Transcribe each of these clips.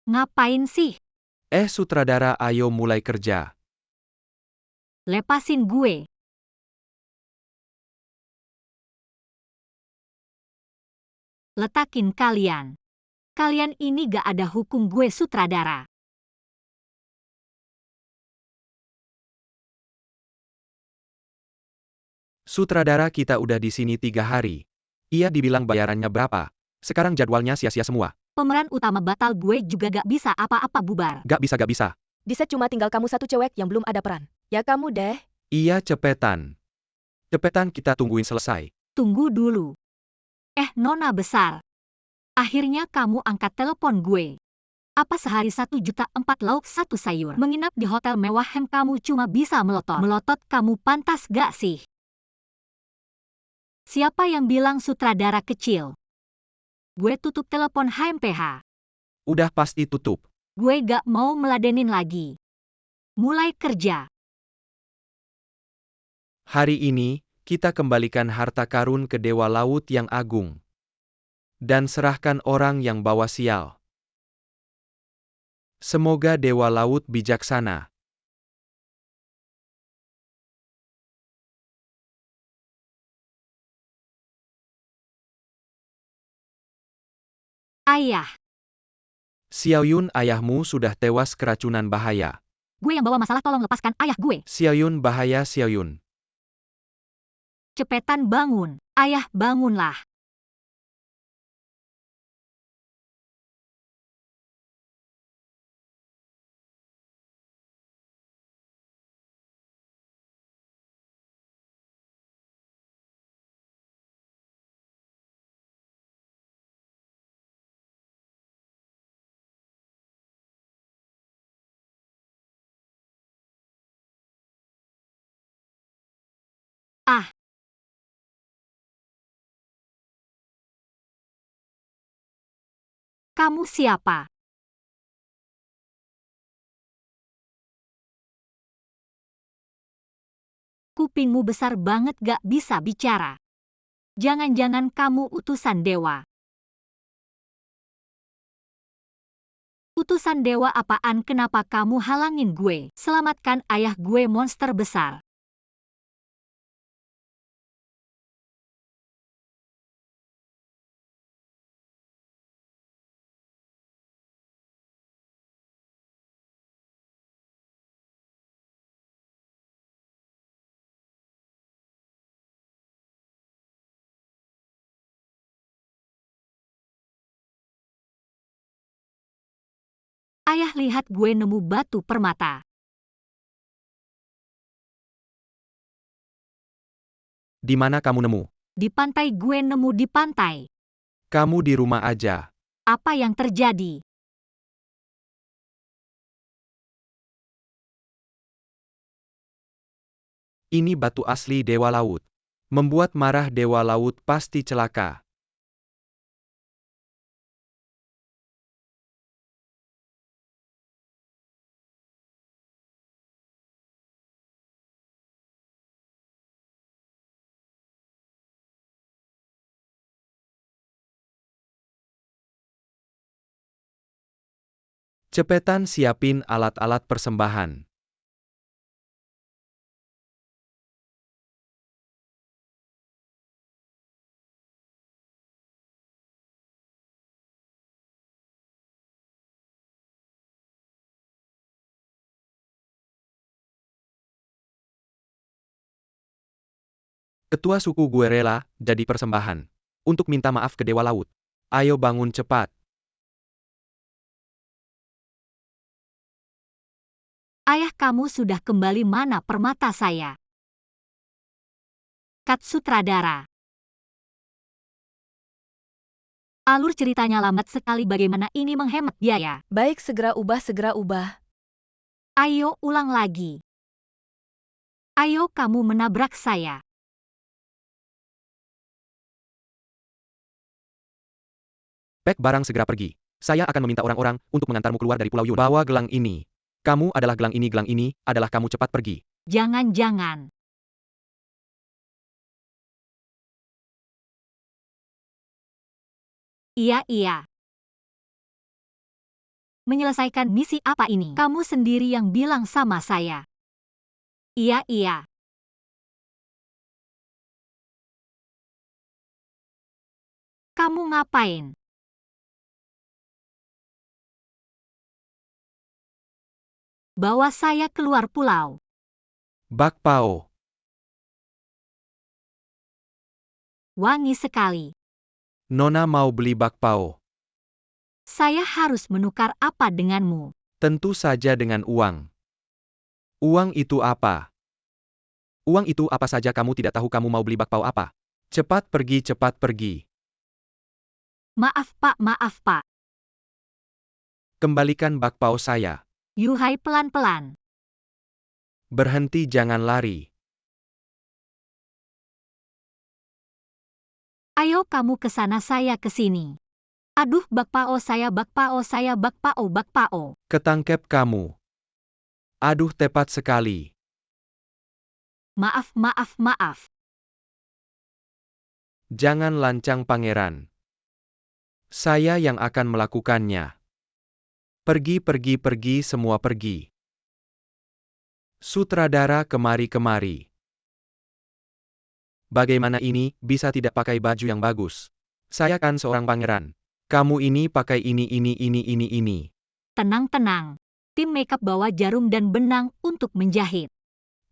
Ngapain sih? Sutradara, ayo mulai kerja. Lepasin gue. Letakin kalian. Kalian ini gak ada hukum gue sutradara. Sutradara, kita udah di sini 3 hari. Iya, dibilang bayarannya berapa. Sekarang jadwalnya sia-sia semua. Pemeran utama batal, gue juga gak bisa apa-apa, bubar. Gak bisa, gak bisa. Di set cuma tinggal kamu satu cewek yang belum ada peran. Ya kamu deh. Iya, cepetan. Cepetan, kita tungguin selesai. Tunggu dulu. Nona besar. Akhirnya kamu angkat telepon gue. Apa sehari 1 juta 4 lauk 1 sayur? Menginap di hotel mewah kamu cuma bisa melotot. Melotot kamu pantas gak sih? Siapa yang bilang sutradara kecil? Gue tutup telepon HMPH. Udah pasti tutup. Gue gak mau meladenin lagi. Mulai kerja. Hari ini, kita kembalikan harta karun ke Dewa Laut yang agung. Dan serahkan orang yang bawa sial. Semoga Dewa Laut bijaksana. Ayah. Xiaoyun, ayahmu sudah tewas keracunan bahaya. Gue yang bawa masalah, tolong lepaskan ayah gue. Xiaoyun, bahaya Xiaoyun. Cepetan bangun. Ayah, bangunlah. Ah. Kamu siapa? Kupingmu besar banget gak bisa bicara. Jangan-jangan kamu utusan dewa. Utusan dewa apaan? Kenapa kamu halangin gue? Selamatkan ayah gue, monster besar. Ayah, lihat, gue nemu batu permata. Di mana kamu nemu? Di pantai, gue nemu di pantai. Kamu di rumah aja. Apa yang terjadi? Ini batu asli Dewa Laut. Membuat marah Dewa Laut pasti celaka. Cepetan siapin alat-alat persembahan. Ketua suku gue rela jadi persembahan. Untuk minta maaf ke Dewa Laut. Ayo bangun cepat. Ayah, kamu sudah kembali, mana permata saya? Kat sutradara. Alur ceritanya lambat sekali, bagaimana ini menghemat biaya? Baik, segera ubah, segera ubah. Ayo ulang lagi. Ayo, kamu menabrak saya. Pek barang, segera pergi. Saya akan meminta orang-orang untuk mengantarmu keluar dari Pulau Yun. Bawa gelang ini. Kamu adalah gelang ini adalah kamu, cepat pergi. Jangan-jangan. Iya. Menyelesaikan misi apa ini? Kamu sendiri yang bilang sama saya. Iya. Kamu ngapain? Bawa saya keluar pulau. Bakpao. Wangi sekali. Nona mau beli bakpao. Saya harus menukar apa denganmu? Tentu saja dengan uang. Uang itu apa? Uang itu apa saja kamu tidak tahu kamu mau beli bakpao apa? Cepat pergi. Maaf pak. Kembalikan bakpao saya. Yuhai pelan-pelan. Berhenti, jangan lari. Ayo kamu ke sana, saya ke sini. Aduh, bakpao saya. Ketangkep kamu. Aduh, tepat sekali. Maaf. Jangan lancang, pangeran. Saya yang akan melakukannya. Pergi, semua pergi. Sutradara, kemari. Bagaimana ini, bisa tidak pakai baju yang bagus? Saya kan seorang pangeran. Kamu ini pakai ini. Tenang. Tim makeup bawa jarum dan benang untuk menjahit.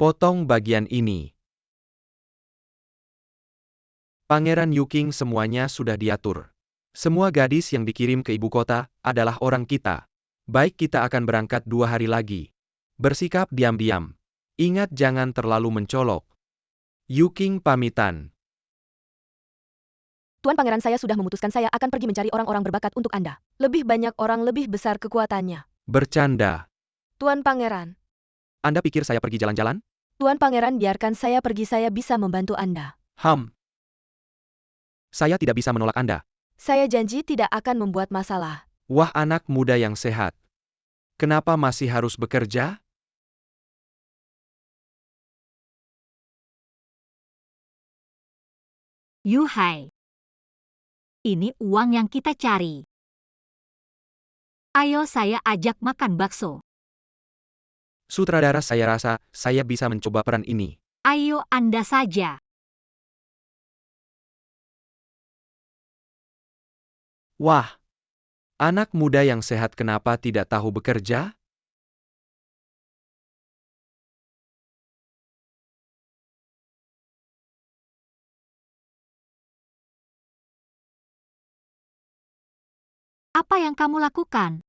Potong bagian ini. Pangeran Yuking, semuanya sudah diatur. Semua gadis yang dikirim ke ibu kota adalah orang kita. Baik, kita akan berangkat 2 hari lagi. Bersikap diam-diam. Ingat, jangan terlalu mencolok. Yuking pamitan. Tuan Pangeran, saya sudah memutuskan saya akan pergi mencari orang-orang berbakat untuk Anda. Lebih banyak orang, lebih besar kekuatannya. Bercanda. Tuan Pangeran. Anda pikir saya pergi jalan-jalan? Tuan Pangeran, biarkan saya pergi, saya bisa membantu Anda. Saya tidak bisa menolak Anda. Saya janji tidak akan membuat masalah. Wah, anak muda yang sehat. Kenapa masih harus bekerja? Yuhai. Ini uang yang kita cari. Ayo saya ajak makan bakso. Sutradara, saya rasa saya bisa mencoba peran ini. Ayo Anda saja. Wah, anak muda yang sehat kenapa tidak tahu bekerja? Apa yang kamu lakukan?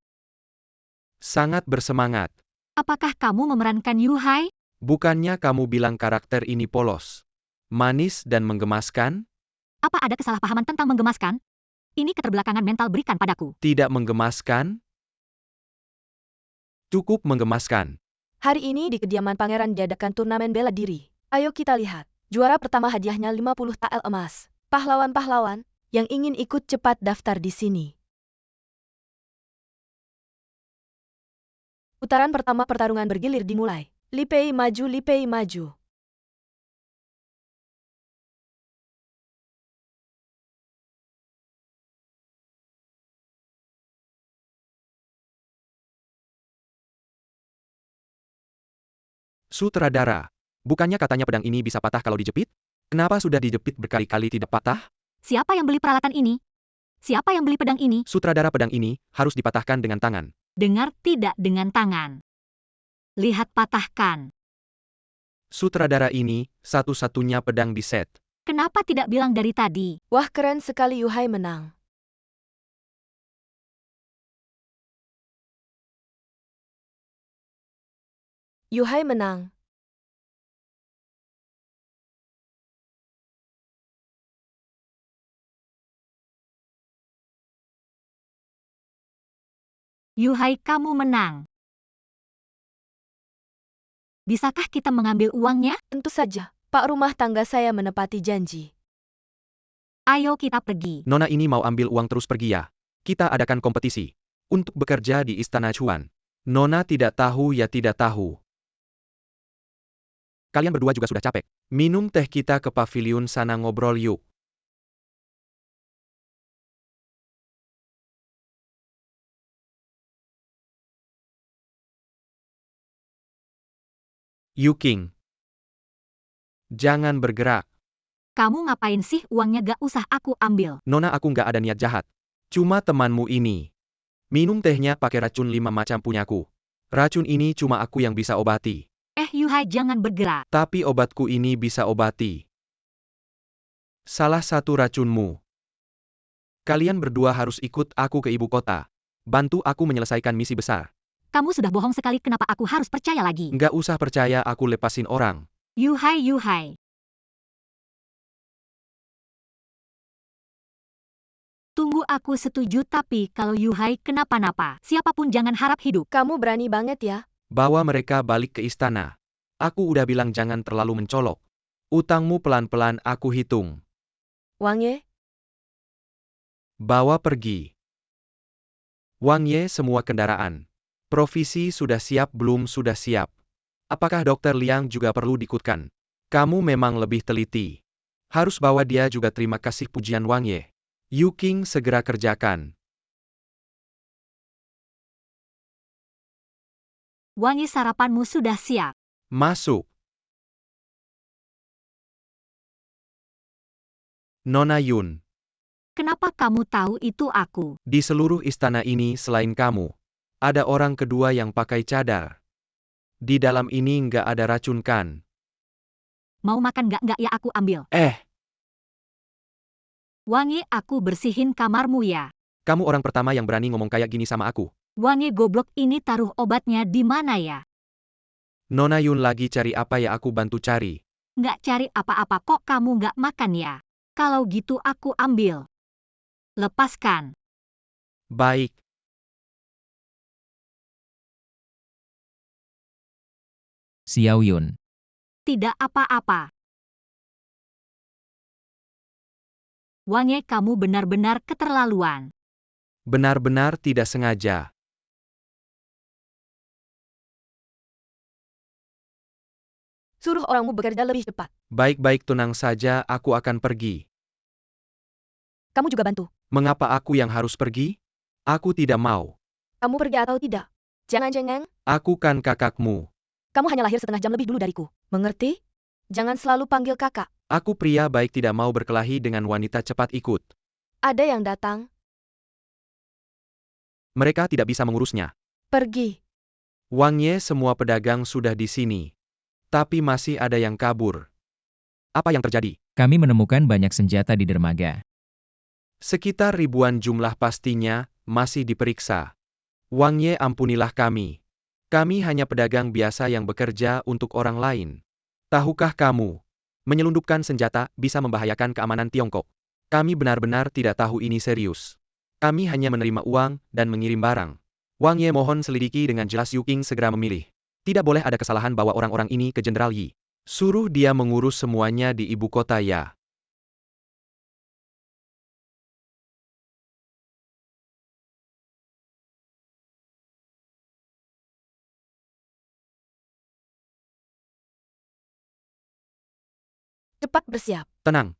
Sangat bersemangat. Apakah kamu memerankan Yuhai? Bukannya kamu bilang karakter ini polos, manis dan menggemaskan? Apa ada kesalahpahaman tentang menggemaskan? Ini keterbelakangan mental, berikan padaku. Tidak menggemaskan? Cukup menggemaskan. Hari ini di kediaman Pangeran diadakan turnamen bela diri. Ayo kita lihat. Juara pertama hadiahnya 50 tael emas. Pahlawan-pahlawan yang ingin ikut cepat daftar di sini. Putaran pertama pertarungan bergilir dimulai. Li Pei maju. Sutradara, bukannya katanya pedang ini bisa patah kalau dijepit? Kenapa sudah dijepit berkali-kali tidak patah? Siapa yang beli peralatan ini? Siapa yang beli pedang ini? Sutradara, pedang ini harus dipatahkan dengan tangan. Dengar, tidak dengan tangan. Lihat, patahkan. Sutradara, ini satu-satunya pedang di set. Kenapa tidak bilang dari tadi? Wah, keren sekali, Yuhai menang. Yuhai menang. Yuhai, kamu menang. Bisakah kita mengambil uangnya? Tentu saja, Pak rumah tangga saya menepati janji. Ayo kita pergi. Nona ini mau ambil uang terus pergi ya. Kita adakan kompetisi untuk bekerja di Istana Chuan. Nona tidak tahu ya, tidak tahu. Kalian berdua juga sudah capek. Minum teh, kita ke paviliun sana ngobrol yuk. Yuking. Jangan bergerak. Kamu ngapain sih? Uangnya gak usah aku ambil. Nona, aku nggak ada niat jahat. Cuma temanmu ini. Minum tehnya pakai racun 5 macam punyaku. Racun ini cuma aku yang bisa obati. Yuhai, jangan bergerak. Tapi obatku ini bisa obati salah satu racunmu. Kalian berdua harus ikut aku ke ibu kota. Bantu aku menyelesaikan misi besar. Kamu sudah bohong sekali, kenapa aku harus percaya lagi? Nggak usah percaya, aku lepasin orang. Yuhai. Tunggu, aku setuju, tapi kalau Yuhai kenapa-napa, siapapun jangan harap hidup. Kamu berani banget ya. Bawa mereka balik ke istana. Aku udah bilang jangan terlalu mencolok. Utangmu pelan-pelan aku hitung. Wang Ye, Bawa pergi. Wang Ye, semua kendaraan. Provisi sudah siap belum? Sudah siap. Apakah Dr. Liang juga perlu diikutkan? Kamu memang lebih teliti. Harus bawa dia juga. Terima kasih pujian Wang Ye. Yuking, segera kerjakan. Wangi, sarapanmu sudah siap. Masuk. Nona Yun. Kenapa kamu tahu itu aku? Di seluruh istana ini selain kamu, ada orang kedua yang pakai cadar. Di dalam ini nggak ada racun kan? Mau makan nggak ya, aku ambil. Wangi, aku bersihin kamarmu ya. Kamu orang pertama yang berani ngomong kayak gini sama aku. Wangi goblok, ini taruh obatnya di mana ya? Nona Yun lagi cari apa ya, aku bantu cari. Nggak cari apa-apa kok, kamu nggak makan ya? Kalau gitu aku ambil. Lepaskan. Baik. Xiao Yun. Tidak apa-apa. Wangi, kamu benar-benar keterlaluan. Benar-benar tidak sengaja. suruh orangmu bekerja lebih cepat. Baik-baik, tenang saja, aku akan pergi. Kamu juga bantu. Mengapa aku yang harus pergi? Aku tidak mau. Kamu pergi atau tidak? Jangan-jangan, Aku kan kakakmu. kamu hanya lahir setengah jam lebih dulu dariku. Mengerti? Jangan selalu panggil kakak. Aku pria baik, tidak mau berkelahi dengan wanita. Cepat ikut. Ada yang datang. Mereka tidak bisa mengurusnya. Pergi. Wang Ye, semua pedagang sudah di sini. Tapi masih ada yang kabur. Apa yang terjadi? Kami menemukan banyak senjata di dermaga. Sekitar ribuan jumlah, pastinya, masih diperiksa. Wang Ye, ampunilah kami. Kami hanya pedagang biasa yang bekerja untuk orang lain. Tahukah kamu? Menyelundupkan senjata bisa membahayakan keamanan Tiongkok. Kami benar-benar tidak tahu ini serius. Kami hanya menerima uang dan mengirim barang. Wang Ye, mohon selidiki dengan jelas. Yuking segera memilih. Tidak boleh ada kesalahan, bawa orang-orang ini ke Jenderal Yi. Suruh dia mengurus semuanya di ibu kota ya. Cepat bersiap. Tenang.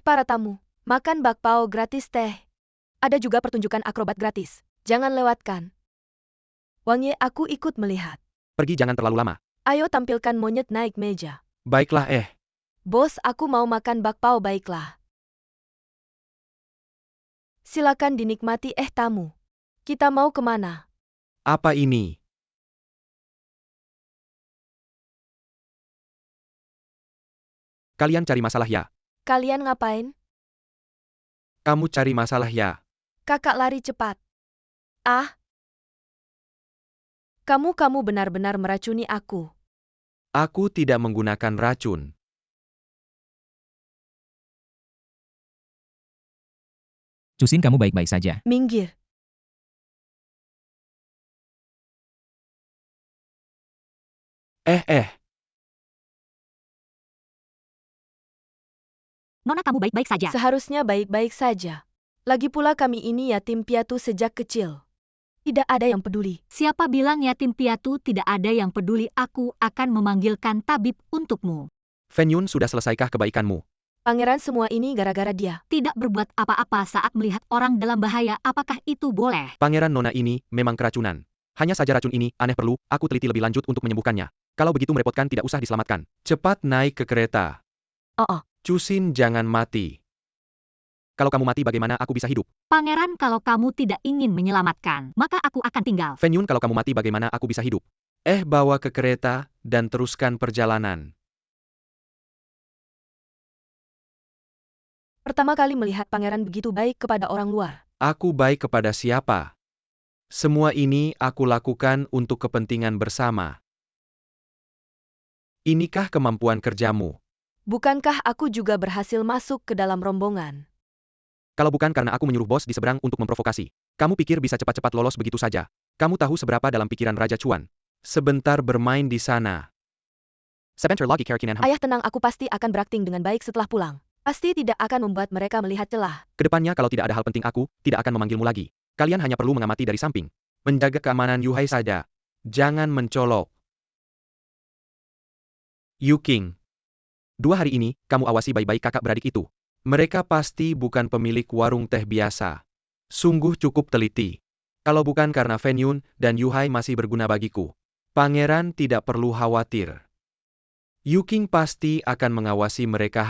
Para tamu, makan bakpao gratis teh. Ada juga pertunjukan akrobat gratis. Jangan lewatkan. Wang Ye, aku ikut melihat. Pergi, jangan terlalu lama. Ayo tampilkan monyet naik meja. Baiklah. Bos, aku mau makan bakpao. Baiklah. Silakan dinikmati tamu. Kita mau kemana? Apa ini? Kalian cari masalah ya? Kalian ngapain? Kamu cari masalah ya? Kakak lari cepat. Kamu benar-benar meracuni aku. Aku tidak menggunakan racun. Cusin, kamu baik-baik saja. Minggir. Nona, kamu baik-baik saja. Seharusnya baik-baik saja. Lagi pula kami ini yatim piatu sejak kecil. Tidak ada yang peduli. Siapa bilang yatim piatu tidak ada yang peduli? Aku akan memanggilkan tabib untukmu. Fen Yun, sudah selesaikah kebaikanmu? Pangeran, semua ini gara-gara dia. Tidak berbuat apa-apa saat melihat orang dalam bahaya, apakah itu boleh? Pangeran, Nona ini memang keracunan. Hanya saja racun ini aneh, perlu aku teliti lebih lanjut untuk menyembuhkannya. Kalau begitu merepotkan tidak usah diselamatkan. Cepat naik ke kereta. Oh. Cusin jangan mati. Kalau kamu mati bagaimana aku bisa hidup? Pangeran, kalau kamu tidak ingin menyelamatkan, maka aku akan tinggal. Fen Yun, kalau kamu mati bagaimana aku bisa hidup? Bawa ke kereta, dan teruskan perjalanan. Pertama kali melihat pangeran begitu baik kepada orang luar. Aku baik kepada siapa? Semua ini aku lakukan untuk kepentingan bersama. Inikah kemampuan kerjamu? Bukankah aku juga berhasil masuk ke dalam rombongan? Kalau bukan karena aku menyuruh bos di seberang untuk memprovokasi, kamu pikir bisa cepat-cepat lolos begitu saja? Kamu tahu seberapa dalam pikiran Raja Chuan? Sebentar bermain di sana. Sebentar lagi Karakinan. Ayah tenang, aku pasti akan berakting dengan baik setelah pulang. Pasti tidak akan membuat mereka melihat celah. Kedepannya kalau tidak ada hal penting aku tidak akan memanggilmu lagi. Kalian hanya perlu mengamati dari samping. Menjaga keamanan Yuhai saja. Jangan mencolok. Yu King. 2 hari ini, kamu awasi baik-baik kakak beradik itu. Mereka pasti bukan pemilik warung teh biasa. Sungguh cukup teliti. Kalau bukan karena Fen Yun dan Yuhai masih berguna bagiku, pangeran tidak perlu khawatir. Yu King pasti akan mengawasi mereka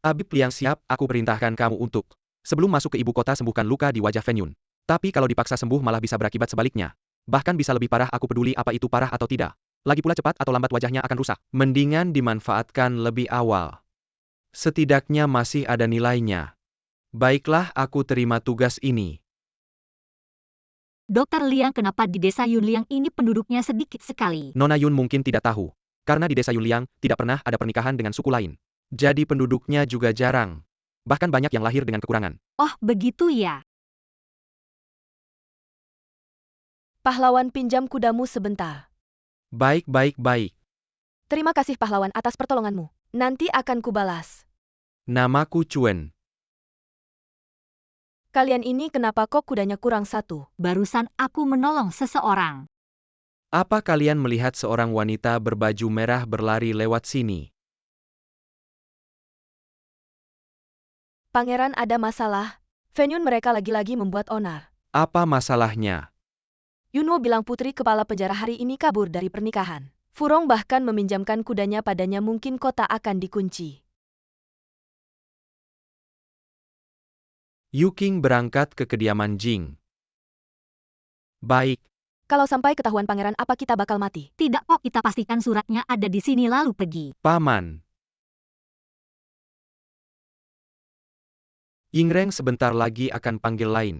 Abib Liang, siap, aku perintahkan kamu untuk sebelum masuk ke ibu kota sembuhkan luka di wajah Fen Yun. Tapi kalau dipaksa sembuh malah bisa berakibat sebaliknya. Bahkan bisa lebih parah, aku peduli apa itu parah atau tidak. Lagi pula cepat atau lambat wajahnya akan rusak. Mendingan dimanfaatkan lebih awal. Setidaknya masih ada nilainya. Baiklah, aku terima tugas ini. Dokter Liang, kenapa di desa Yunliang ini penduduknya sedikit sekali? Nona Yun mungkin tidak tahu. Karena di desa Yuliang tidak pernah ada pernikahan dengan suku lain. Jadi penduduknya juga jarang. Bahkan banyak yang lahir dengan kekurangan. Oh, begitu ya. Pahlawan, pinjam kudamu sebentar. Baik. Terima kasih pahlawan atas pertolonganmu. Nanti akan kubalas. Namaku Chuen. Kalian ini kenapa kok kudanya kurang satu? Barusan aku menolong seseorang. Apa kalian melihat seorang wanita berbaju merah berlari lewat sini? Pangeran, ada masalah. Fen Yun mereka lagi-lagi membuat onar. Apa masalahnya? Yunwo bilang putri kepala penjara hari ini kabur dari pernikahan. Furong bahkan meminjamkan kudanya padanya, mungkin kota akan dikunci. Yu King berangkat ke kediaman Jing. Baik. Kalau sampai ketahuan pangeran, apa kita bakal mati? Tidak kok, kita pastikan suratnya ada di sini lalu pergi. Paman. Yingreng sebentar lagi akan panggil lain.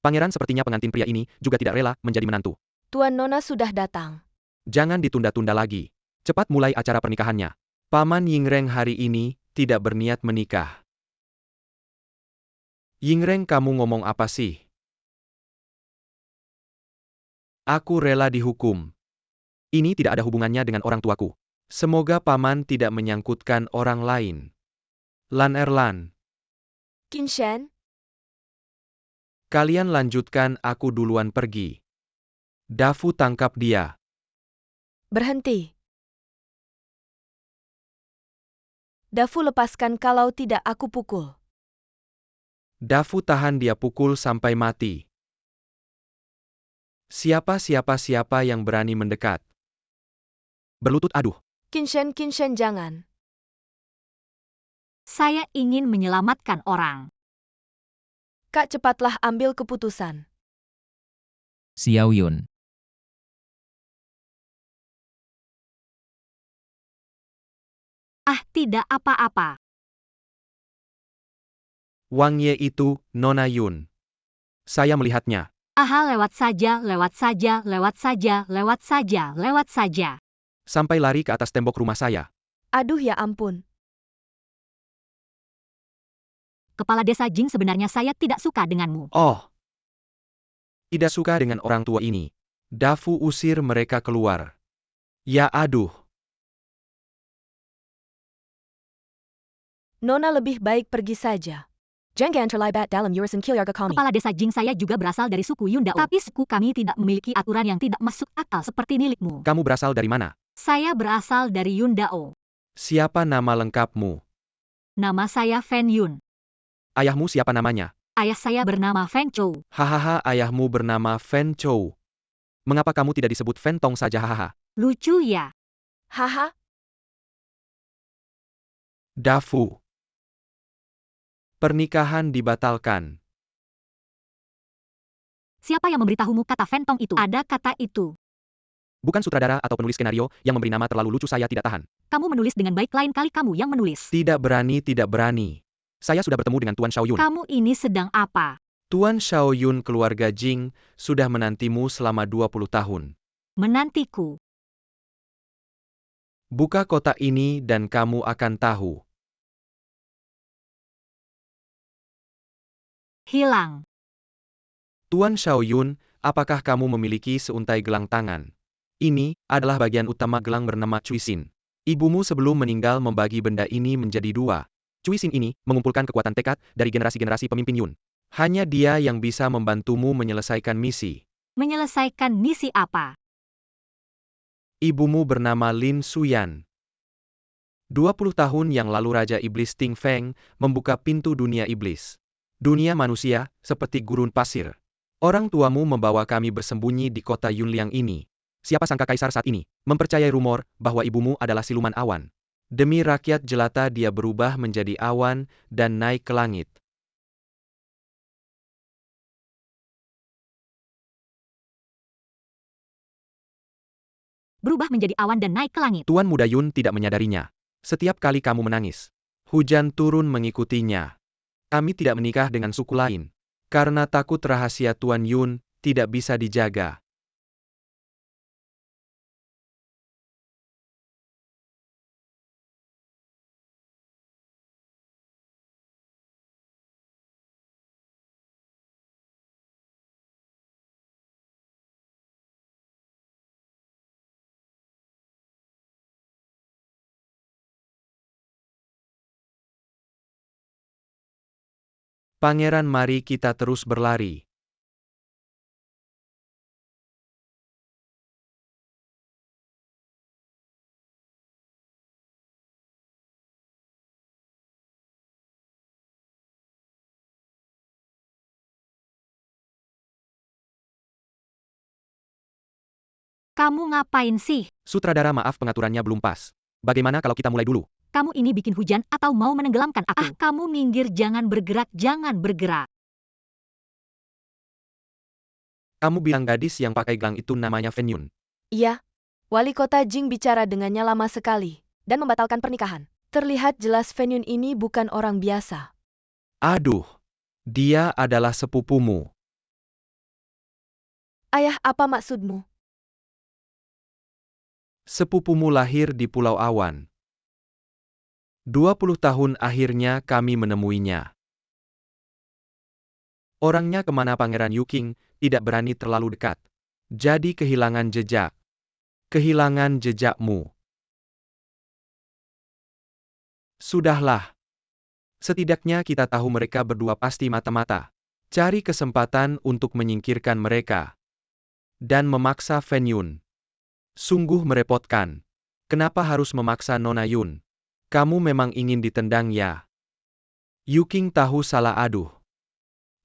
Pangeran, sepertinya pengantin pria ini juga tidak rela menjadi menantu. Tuan Nona sudah datang. Jangan ditunda-tunda lagi. Cepat mulai acara pernikahannya. Paman Yingreng hari ini tidak berniat menikah. Yingreng, kamu ngomong apa sih? Aku rela dihukum. Ini tidak ada hubungannya dengan orang tuaku. Semoga paman tidak menyangkutkan orang lain. Lan Erlan. Qin Shen, Kalian lanjutkan, aku duluan pergi. Dafu, tangkap dia. berhenti. Dafu, lepaskan, kalau tidak aku pukul. Dafu, tahan dia, pukul sampai mati. Siapa yang berani mendekat? Berlutut, aduh. Qin Shen, jangan. Saya ingin menyelamatkan orang. Kak, cepatlah ambil keputusan. Xiao Yun. Ah, tidak apa-apa. Wang Ye itu, Nona Yun. Saya melihatnya. Aha, lewat saja. Sampai lari ke atas tembok rumah saya. Aduh ya ampun. Kepala desa Jing, sebenarnya saya tidak suka denganmu. Oh. Tidak suka dengan orang tua ini. Dafu, usir mereka keluar. Ya aduh. Nona lebih baik pergi saja. Jangan terlibat dalam urusan keluarga kami. Kepala desa Jing, saya juga berasal dari suku Yundao. Tapi suku kami tidak memiliki aturan yang tidak masuk akal seperti milikmu. Kamu berasal dari mana? Saya berasal dari Yundao. Siapa nama lengkapmu? Nama saya Fen Yun. Ayahmu siapa namanya? Ayah saya bernama Fen Chou. Hahaha, ayahmu bernama Fen Chou. Mengapa kamu tidak disebut Fen Tong saja, hahaha? Lucu ya? Haha, Dafu. Pernikahan dibatalkan. Siapa yang memberitahumu kata Fentong itu? Ada kata itu. Bukan sutradara atau penulis skenario yang memberi nama terlalu lucu, saya tidak tahan. Kamu menulis dengan baik, lain kali kamu yang menulis. Tidak berani, tidak berani. Saya sudah bertemu dengan Tuan Xiaoyun. Kamu ini sedang apa? Tuan Xiaoyun, keluarga Jing sudah menantimu selama 20 tahun. Menantiku. Buka kotak ini dan kamu akan tahu. Hilang. Tuan Xiaoyun, apakah kamu memiliki seuntai gelang tangan? Ini adalah bagian utama gelang bernama Cuisin. Ibumu sebelum meninggal membagi benda ini menjadi dua. Cuisin ini mengumpulkan kekuatan tekad dari generasi-generasi pemimpin Yun. Hanya dia yang bisa membantumu menyelesaikan misi. Menyelesaikan misi apa? Ibumu bernama Lin Suyan. 20 tahun yang lalu Raja Iblis Ting Feng membuka pintu dunia iblis. Dunia manusia, seperti gurun pasir. Orang tuamu membawa kami bersembunyi di kota Yunliang ini. Siapa sangka kaisar saat ini mempercayai rumor bahwa ibumu adalah siluman awan. Demi rakyat jelata dia berubah menjadi awan dan naik ke langit. Berubah menjadi awan dan naik ke langit. Tuan Muda Yun tidak menyadarinya. Setiap kali kamu menangis, hujan turun mengikutinya. Kami tidak menikah dengan suku lain. Karena takut rahasia Tuan Yun tidak bisa dijaga. Pangeran, mari kita terus berlari. Kamu ngapain sih? Sutradara, maaf pengaturannya belum pas. Bagaimana kalau kita mulai dulu? Kamu ini bikin hujan atau mau menenggelamkan aku? Ah, kamu minggir, jangan bergerak, jangan bergerak. Kamu bilang gadis yang pakai gelang itu namanya Fen Yun. iya. Wali kota Jing bicara dengannya lama sekali dan membatalkan pernikahan. Terlihat jelas Fen Yun ini bukan orang biasa. Aduh, dia adalah sepupumu. Ayah, apa maksudmu? Sepupumu lahir di Pulau Awan. 20 tahun akhirnya kami menemuinya. Orangnya kemana Pangeran Yuking tidak berani terlalu dekat. Jadi kehilangan jejak. Kehilangan jejakmu. Sudahlah. Setidaknya kita tahu mereka berdua pasti mata-mata. Cari kesempatan untuk menyingkirkan mereka. Dan memaksa Fen Yun. Sungguh merepotkan. Kenapa harus memaksa Nona Yun? Kamu memang ingin ditendang ya? Yuking tahu salah. Aduh.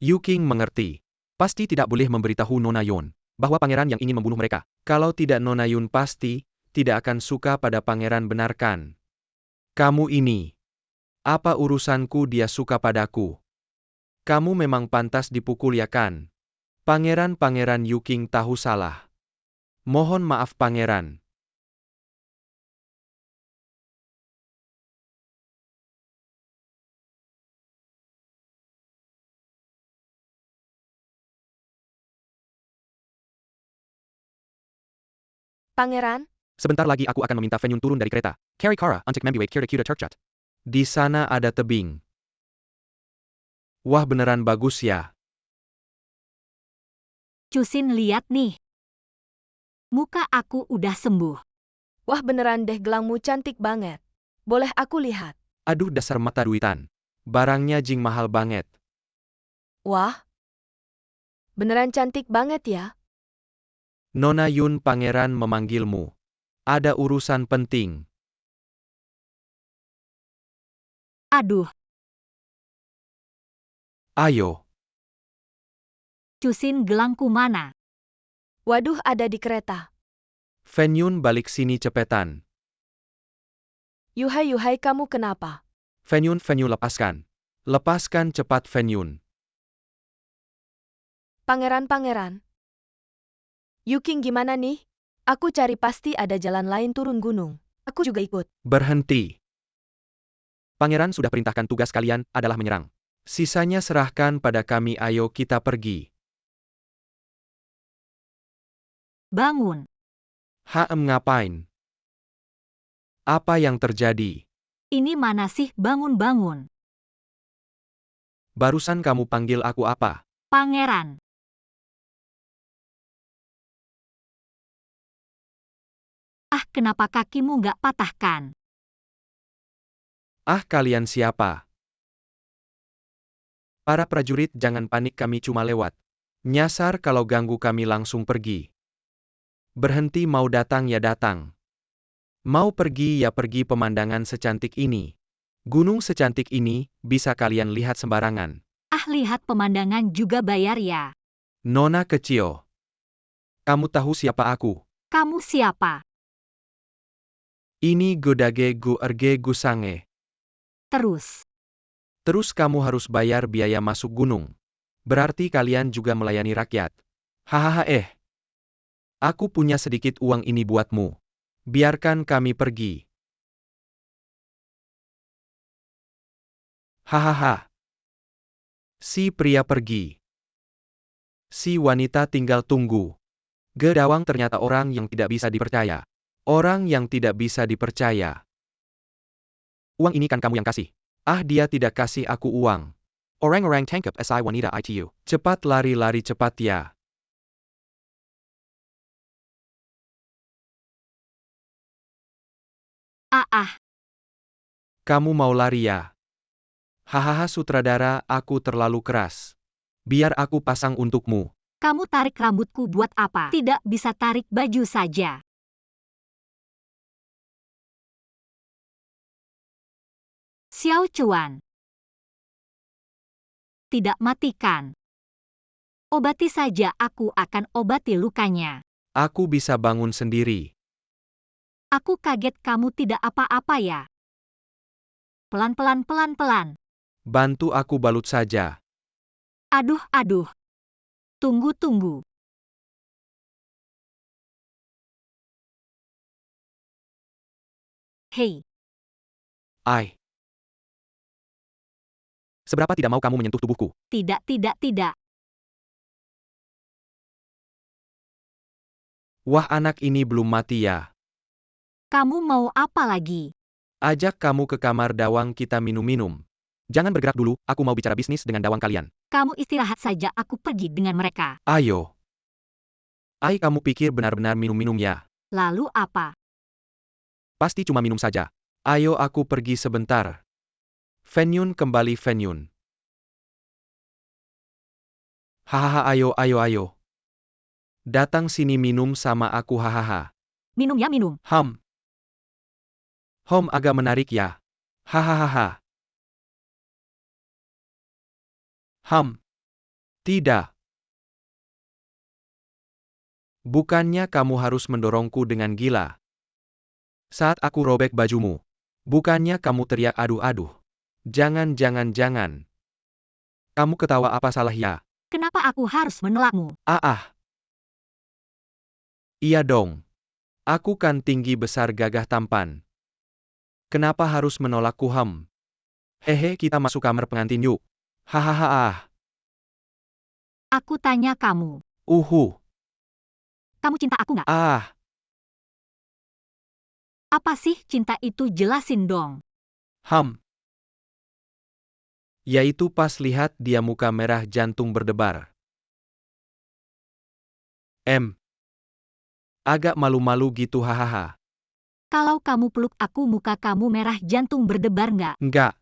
Yuking mengerti. Pasti tidak boleh memberitahu Nona Yun bahwa pangeran yang ingin membunuh mereka. Kalau tidak, Nona Yun pasti tidak akan suka pada pangeran. Benarkan. Kamu ini. Apa urusanku dia suka padaku? Kamu memang pantas dipukul ya kan? Pangeran Yuking tahu salah. Mohon maaf pangeran. Pangeran? Sebentar lagi aku akan meminta Fen Yun turun dari kereta. Carry Kara untuk membuat Kira Kira Turkchat. Di sana ada tebing. Wah, beneran bagus ya. Cusin, lihat nih. Muka aku udah sembuh. Wah, beneran deh, gelangmu cantik banget. Boleh aku lihat? Aduh, dasar mata duitan. Barangnya Jing mahal banget. Wah. Beneran cantik banget ya. Nona Yun, pangeran memanggilmu. Ada urusan penting. Aduh, Ayo. Cusin, gelangku mana? Waduh, ada di kereta. Fenyun balik sini cepetan. Yuhai Yuhai kamu kenapa? Fenyun lepaskan. Lepaskan cepat Fenyun. Pangeran. Yuking gimana nih? Aku cari pasti ada jalan lain turun gunung. Aku juga ikut. Berhenti. Pangeran sudah perintahkan tugas kalian adalah menyerang. Sisanya serahkan pada kami, ayo kita pergi. Bangun. Ngapain? Apa yang terjadi? Ini mana sih bangun-bangun? Barusan kamu panggil aku apa? Pangeran. Kenapa kakimu nggak patahkan? Kalian siapa? Para prajurit jangan panik, kami cuma lewat. Nyasar, kalau ganggu kami langsung pergi. Berhenti, mau datang ya datang. Mau pergi ya pergi, pemandangan secantik ini. Gunung secantik ini, bisa kalian lihat sembarangan. Lihat pemandangan juga bayar ya. Nona kecil. Kamu tahu siapa aku? Kamu siapa? Ini godage gu erge gu sange. Terus kamu harus bayar biaya masuk gunung. Berarti kalian juga melayani rakyat. Hahaha Aku punya sedikit uang ini buatmu. Biarkan kami pergi. Hahaha. Si pria pergi. Si wanita tinggal tunggu. Gedawang ternyata orang yang tidak bisa dipercaya. Orang yang tidak bisa dipercaya. Uang ini kan kamu yang kasih. Dia tidak kasih aku uang. Orang-orang tangkap si wanita itu. Cepat lari cepat ya. Kamu mau lari ya? Hahaha sutradara, aku terlalu keras. Biar aku pasang untukmu. Kamu tarik rambutku buat apa? Tidak bisa tarik baju saja. Xiao Chuan. Tidak matikan. Obati saja, aku akan obati lukanya. Aku bisa bangun sendiri. Aku kaget kamu tidak apa-apa ya. Pelan-pelan. Bantu aku balut saja. Aduh. Tunggu. Hei. Seberapa tidak mau kamu menyentuh tubuhku? Tidak. Wah, anak ini belum mati ya. Kamu mau apa lagi? Ajak kamu ke kamar Dawang, kita minum-minum. Jangan bergerak dulu, aku mau bicara bisnis dengan Dawang kalian. Kamu istirahat saja, aku pergi dengan mereka. Ayo. Kamu pikir benar-benar minum-minum ya? Lalu apa? Pasti cuma minum saja. Ayo, aku pergi sebentar. Fenyun kembali Fenyun. Hahaha, ayo. Datang sini minum sama aku, hahaha. Minum ya minum. Agak menarik ya. Hahaha. Tidak. Bukannya kamu harus mendorongku dengan gila. Saat aku robek bajumu. Bukannya kamu teriak aduh. Jangan. Kamu ketawa apa salah ya? Kenapa aku harus menolakmu? Iya dong. Aku kan tinggi besar gagah tampan. Kenapa harus menolakku? Hehe, kita masuk kamar pengantin yuk. Hahaha. Aku tanya kamu. Kamu cinta aku nggak? Apa sih cinta itu, jelasin dong. Yaitu pas lihat dia muka merah, jantung berdebar. Agak malu-malu gitu, hahaha. Kalau kamu peluk aku muka kamu merah jantung berdebar nggak? Enggak.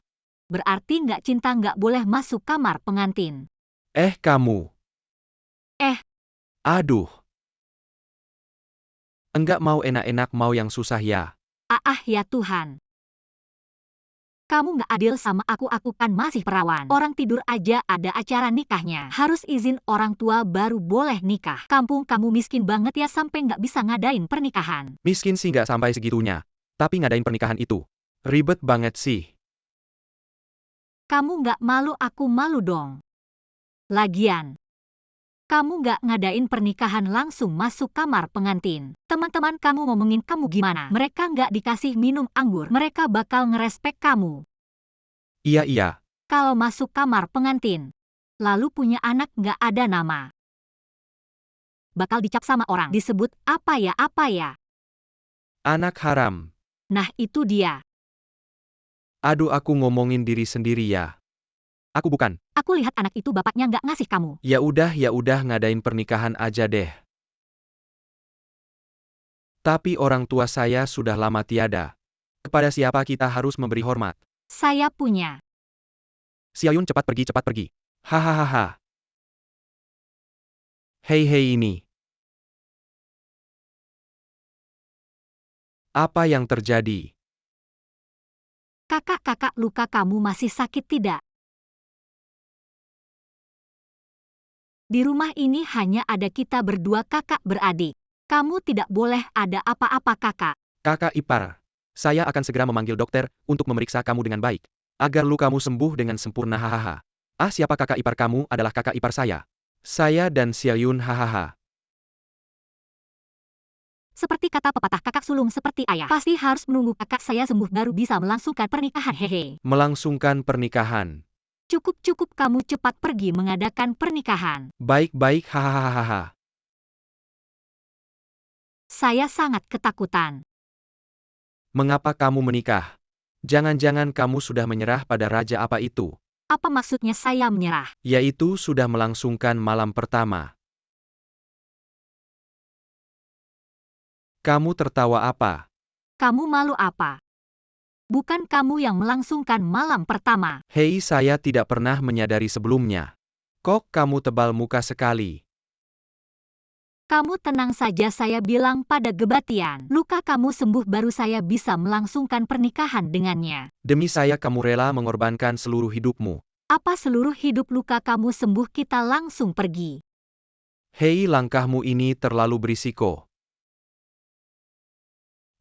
Berarti nggak cinta, nggak boleh masuk kamar pengantin. Kamu. Aduh. Enggak mau enak-enak, mau yang susah ya. Ya Tuhan. Kamu nggak adil sama aku kan masih perawan. Orang tidur aja ada acara nikahnya. Harus izin orang tua baru boleh nikah. Kampung kamu miskin banget ya sampai nggak bisa ngadain pernikahan. Miskin sih nggak sampai segitunya. Tapi ngadain pernikahan itu. Ribet banget sih. Kamu nggak malu, aku malu dong. Lagian, kamu nggak ngadain pernikahan langsung masuk kamar pengantin. Teman-teman kamu ngomongin kamu gimana? Mereka nggak dikasih minum anggur. Mereka bakal ngerespek kamu. Iya. Kalau masuk kamar pengantin, lalu punya anak nggak ada nama. Bakal dicap sama orang. Disebut apa ya? Anak haram. Nah itu dia. Aduh, aku ngomongin diri sendiri ya. Aku bukan. Aku lihat anak itu bapaknya nggak ngasih kamu. Ya udah ngadain pernikahan aja deh. Tapi orang tua saya sudah lama tiada. Kepada siapa kita harus memberi hormat? Saya punya. Xiaoyun, cepat pergi. Hahaha. Hei ini. Apa yang terjadi? Kakak, luka kamu masih sakit tidak? Di rumah ini hanya ada kita berdua kakak beradik. Kamu tidak boleh ada apa-apa kakak. Kakak ipar. Saya akan segera memanggil dokter untuk memeriksa kamu dengan baik. Agar lukamu sembuh dengan sempurna. Hahaha. Siapa kakak ipar kamu? Adalah kakak ipar saya. Saya dan Xiaoyun. Hahaha. Seperti kata pepatah, kakak sulung seperti ayah. Pasti harus menunggu kakak saya sembuh baru bisa melangsungkan pernikahan. Hehe. Melangsungkan pernikahan. Cukup kamu cepat pergi mengadakan pernikahan. Baik. Hahaha. Saya sangat ketakutan. Mengapa kamu menikah? Jangan-jangan kamu sudah menyerah pada raja apa itu? Apa maksudnya saya menyerah? Yaitu sudah melangsungkan malam pertama. Kamu tertawa apa? Kamu malu apa? Bukan kamu yang melangsungkan malam pertama. Hei, saya tidak pernah menyadari sebelumnya. Kok kamu tebal muka sekali? Kamu tenang saja, saya bilang pada Gebatian. Luka kamu sembuh baru saya bisa melangsungkan pernikahan dengannya. Demi saya kamu rela mengorbankan seluruh hidupmu. Apa seluruh hidup? Luka kamu sembuh kita langsung pergi. Hei, langkahmu ini terlalu berisiko.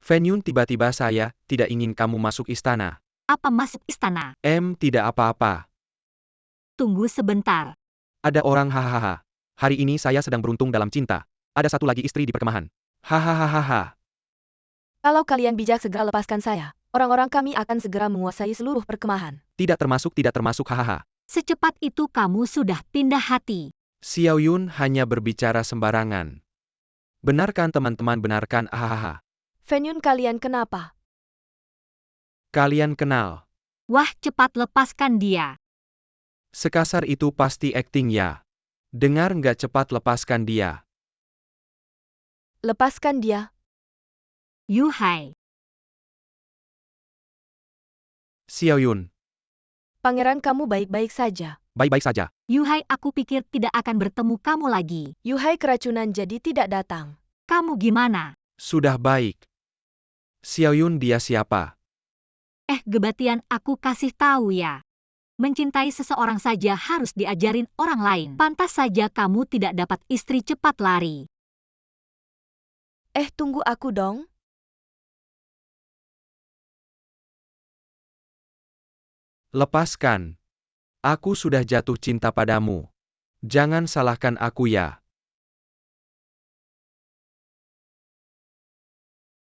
Fenyun, tiba-tiba saya tidak ingin kamu masuk istana. Apa masuk istana? Tidak apa-apa. Tunggu sebentar. Ada orang. Hahaha. Hari ini saya sedang beruntung dalam cinta. Ada satu lagi istri di perkemahan. Hahaha. Kalau kalian bijak, segera lepaskan saya. Orang-orang kami akan segera menguasai seluruh perkemahan. Tidak termasuk. Hahaha. Secepat itu kamu sudah pindah hati. Xiaoyun hanya berbicara sembarangan. Benarkan teman-teman, benarkan. Hahaha. Fenyun, kalian kenapa? Kalian kenal. Wah, cepat lepaskan dia. Sekasar itu pasti akting ya. Dengar nggak, cepat lepaskan dia. Lepaskan dia. Yuhai. Xiaoyun. Pangeran, kamu baik-baik saja. Baik-baik saja. Yuhai, aku pikir tidak akan bertemu kamu lagi. Yuhai keracunan jadi tidak datang. Kamu gimana? Sudah baik. Xiaoyun, dia siapa? Gebatian, aku kasih tahu ya. Mencintai seseorang saja harus diajarin orang lain. Pantas saja kamu tidak dapat istri, cepat lari. Tunggu aku dong. Lepaskan. Aku sudah jatuh cinta padamu. Jangan salahkan aku ya.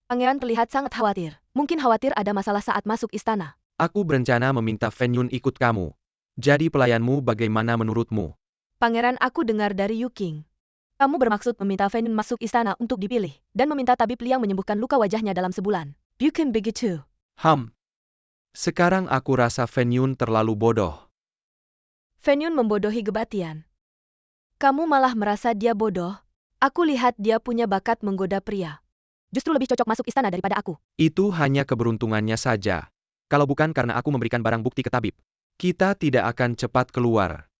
Pangeran terlihat sangat khawatir. Mungkin khawatir ada masalah saat masuk istana. Aku berencana meminta Fenyun ikut kamu. Jadi pelayanmu bagaimana menurutmu? Pangeran, aku dengar dari Yuking. Kamu bermaksud meminta Fenyun masuk istana untuk dipilih, dan meminta tabib Liang menyembuhkan luka wajahnya dalam sebulan. Bukan begitu. Sekarang aku rasa Fenyun terlalu bodoh. Fenyun membodohi Gebatian. Kamu malah merasa dia bodoh? Aku lihat dia punya bakat menggoda pria. Justru lebih cocok masuk istana daripada aku. Itu hanya keberuntungannya saja. Kalau bukan karena aku memberikan barang bukti ke tabib, kita tidak akan cepat keluar.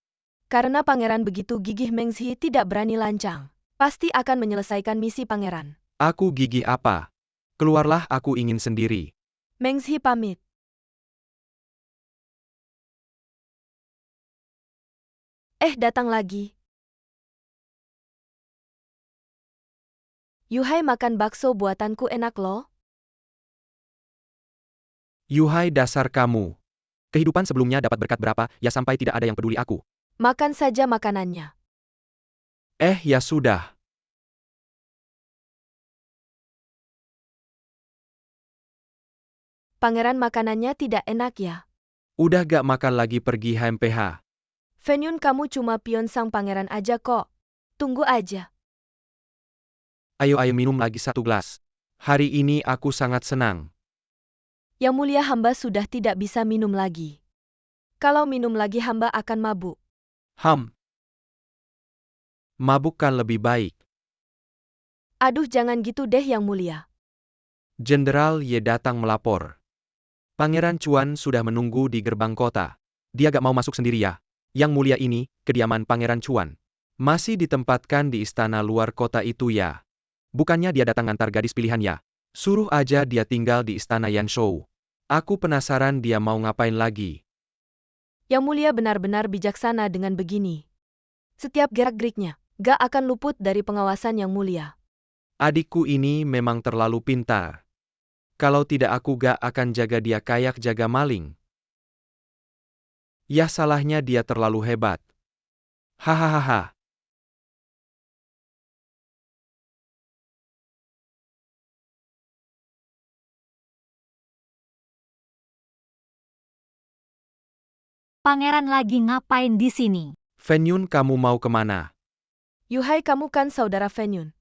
Karena pangeran begitu gigih, Mengzi tidak berani lancang. Pasti akan menyelesaikan misi pangeran. Aku gigih apa? Keluarlah, aku ingin sendiri. Mengzi pamit. Datang lagi. Yuhai makan bakso buatanku enak loh. Yuhai dasar kamu. Kehidupan sebelumnya dapat berkat berapa, ya sampai tidak ada yang peduli aku. Makan saja makanannya. Ya sudah. Pangeran makanannya tidak enak ya. Udah gak makan lagi pergi HMPH. Fenyun kamu cuma pion sang pangeran aja kok. Tunggu aja. Ayo minum lagi 1 gelas. Hari ini aku sangat senang. Yang mulia hamba sudah tidak bisa minum lagi. Kalau minum lagi hamba akan mabuk. Mabuk kan lebih baik. Aduh jangan gitu deh yang mulia. Jenderal Ye datang melapor. Pangeran Chuan sudah menunggu di gerbang kota. Dia gak mau masuk sendiri ya. Yang mulia ini, kediaman Pangeran Chuan. Masih ditempatkan di istana luar kota itu ya. Bukannya dia datang antar gadis pilihan ya. Suruh aja dia tinggal di istana Yanshou. Aku penasaran dia mau ngapain lagi. Yang mulia benar-benar bijaksana dengan begini. Setiap gerak-geriknya, gak akan luput dari pengawasan yang mulia. Adikku ini memang terlalu pintar. Kalau tidak aku gak akan jaga dia kayak jaga maling. Ya salahnya dia terlalu hebat. Hahaha. Pangeran lagi ngapain di sini? Fenyun kamu mau kemana? Yuhai kamu kan saudara Fenyun.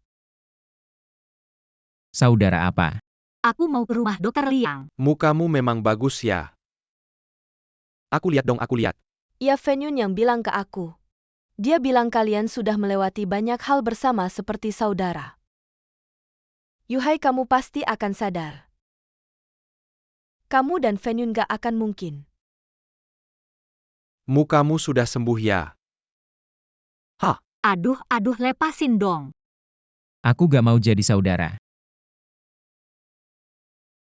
Saudara apa? Aku mau ke rumah Dokter Liang. Mukamu memang bagus ya. Aku lihat dong, aku lihat. Iya Fenyun yang bilang ke aku. Dia bilang kalian sudah melewati banyak hal bersama seperti saudara. Yuhai kamu pasti akan sadar. Kamu dan Fenyun gak akan mungkin. Mukamu sudah sembuh ya. Aduh lepasin dong. Aku gak mau jadi saudara.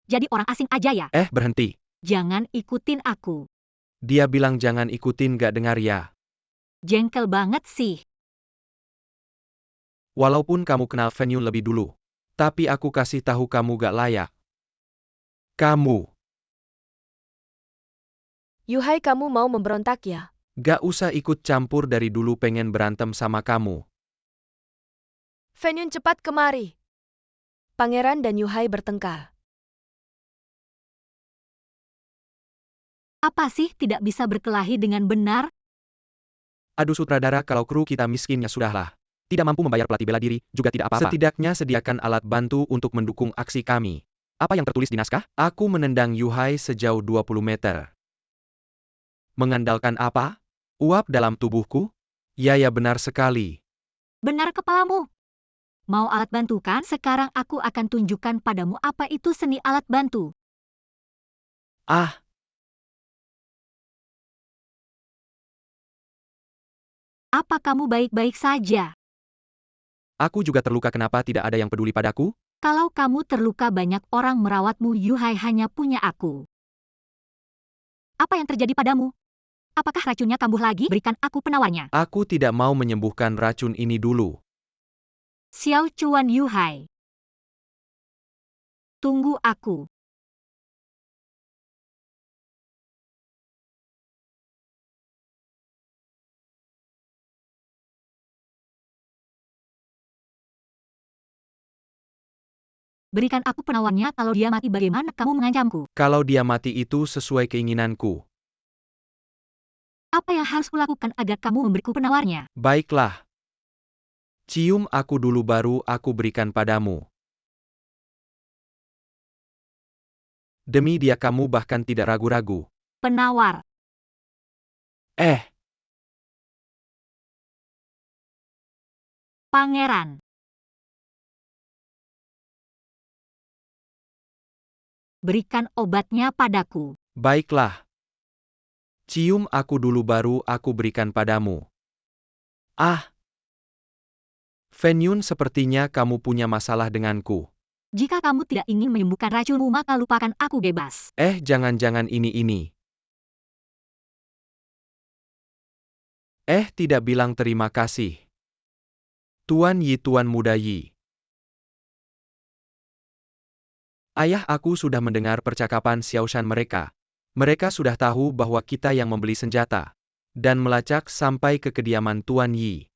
Jadi orang asing aja ya? Berhenti. Jangan ikutin aku. Dia bilang jangan ikutin, gak dengar ya. Jengkel banget sih. Walaupun kamu kenal Fenyun lebih dulu. Tapi aku kasih tahu kamu gak layak. Kamu. Yuhai kamu mau memberontak ya? Gak usah ikut campur, dari dulu pengen berantem sama kamu. Fenyun cepat kemari. Pangeran dan Yuhai bertengkar. Apa sih tidak bisa berkelahi dengan benar? Aduh sutradara, kalau kru kita miskin ya sudahlah. Tidak mampu membayar pelatih bela diri, juga tidak apa-apa. Setidaknya sediakan alat bantu untuk mendukung aksi kami. Apa yang tertulis di naskah? Aku menendang Yuhai sejauh 20 meter. Mengandalkan apa? Uap dalam tubuhku? Ya benar sekali. Benar kepalamu. Mau alat bantu kan? Sekarang aku akan tunjukkan padamu apa itu seni alat bantu. Apa kamu baik-baik saja? Aku juga terluka, kenapa tidak ada yang peduli padaku? Kalau kamu terluka banyak orang merawatmu, Yuhai hanya punya aku. Apa yang terjadi padamu? Apakah racunnya kambuh lagi? Berikan aku penawarnya. Aku tidak mau menyembuhkan racun ini dulu. Xiao Chuan Yuhai. Tunggu aku. Berikan aku penawarnya, kalau dia mati bagaimana kamu mengancamku? Kalau dia mati itu sesuai keinginanku. Apa yang harus kulakukan agar kamu memberiku penawarnya? Baiklah. Cium aku dulu baru aku berikan padamu. Demi dia kamu bahkan tidak ragu-ragu. Penawar. Pangeran. Berikan obatnya padaku. Baiklah. Cium aku dulu baru aku berikan padamu. Fenyun, sepertinya kamu punya masalah denganku. Jika kamu tidak ingin menyembuhkan racunmu, maka lupakan aku bebas. Jangan-jangan ini. Tidak bilang terima kasih. Tuan Yi, Tuan Muda Yi. Ayah aku sudah mendengar percakapan Xiaoshan mereka. Mereka sudah tahu bahwa kita yang membeli senjata. Dan melacak sampai ke kediaman Tuan Yi.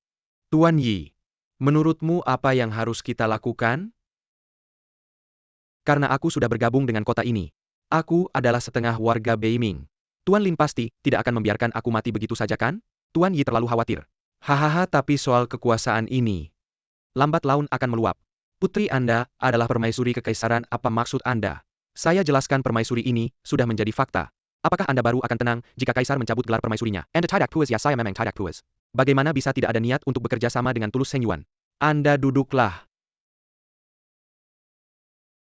Tuan Yi, menurutmu apa yang harus kita lakukan? Karena aku sudah bergabung dengan kota ini. Aku adalah setengah warga Beiming. Tuan Lin pasti tidak akan membiarkan aku mati begitu saja kan? Tuan Yi terlalu khawatir. Hahaha, tapi soal kekuasaan ini. Lambat laun akan meluap. Putri Anda adalah permaisuri kekaisaran, apa maksud Anda? Saya jelaskan permaisuri ini sudah menjadi fakta. Apakah Anda baru akan tenang jika kaisar mencabut gelar permaisurinya? Anda tidak puas ya, saya memang tidak puas. Bagaimana bisa tidak ada niat untuk bekerja sama dengan tulus Seng Yuan? Anda duduklah.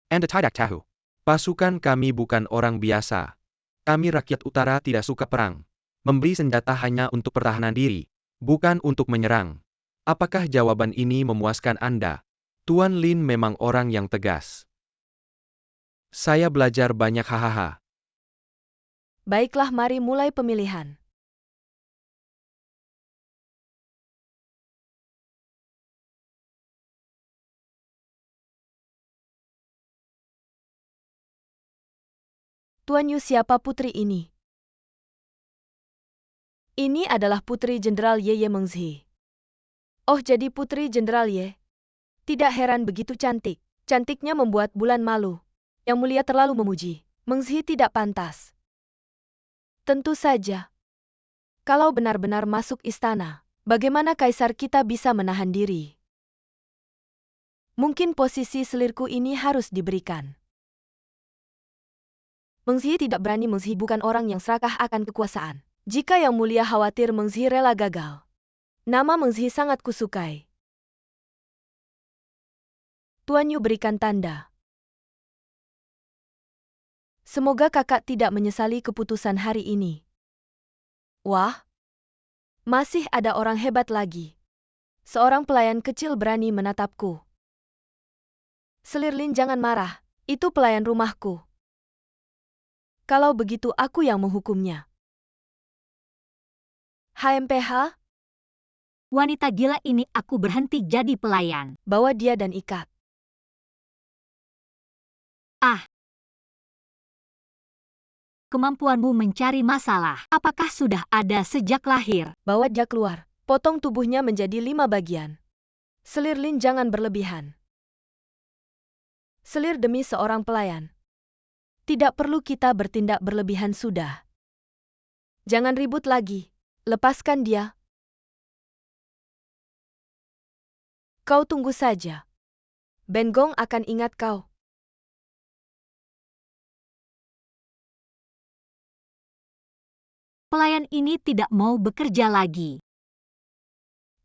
Anda tidak tahu. Pasukan kami bukan orang biasa. Kami rakyat utara tidak suka perang. Membeli senjata hanya untuk pertahanan diri, bukan untuk menyerang. Apakah jawaban ini memuaskan Anda? Tuan Lin memang orang yang tegas. Saya belajar banyak hahaha. Baiklah, mari mulai pemilihan. Tuan Yu, siapa putri ini? Ini adalah Putri Jenderal Ye Mengzi. Oh, jadi Putri Jenderal Ye. Tidak heran begitu cantik. Cantiknya membuat bulan malu. Yang mulia terlalu memuji. Mengzi tidak pantas. Tentu saja. Kalau benar-benar masuk istana, bagaimana kaisar kita bisa menahan diri? Mungkin posisi selirku ini harus diberikan. Mengzi tidak berani. Mengzi bukan orang yang serakah akan kekuasaan. Jika yang mulia khawatir Mengzi rela gagal. Nama Mengzi sangat kusukai. Tuan Yu berikan tanda. Semoga kakak tidak menyesali keputusan hari ini. Wah, masih ada orang hebat lagi. Seorang pelayan kecil berani menatapku. Selir Lin, jangan marah, itu pelayan rumahku. Kalau begitu aku yang menghukumnya. HMPH, Wanita gila ini, aku berhenti jadi pelayan. bawa dia dan ikat. Kemampuanmu mencari masalah, apakah sudah ada sejak lahir? Bawa dia keluar. Potong tubuhnya menjadi 5 bagian. Selir Lin, jangan berlebihan. Selir demi seorang pelayan. Tidak perlu kita bertindak berlebihan sudah. Jangan ribut lagi. Lepaskan dia. Kau tunggu saja. Ben Gong akan ingat kau. Pelayan ini tidak mau bekerja lagi.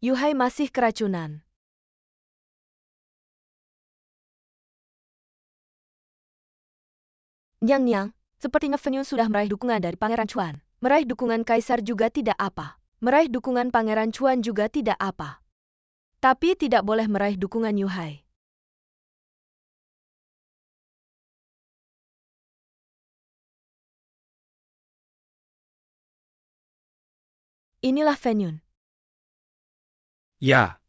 Yuhai masih keracunan. Nyang, sepertinya Fenyun sudah meraih dukungan dari Pangeran Chuan. Meraih dukungan Kaisar juga tidak apa. Meraih dukungan Pangeran Chuan juga tidak apa. Tapi tidak boleh meraih dukungan Yuhai. Inilah Fenyun. Ya.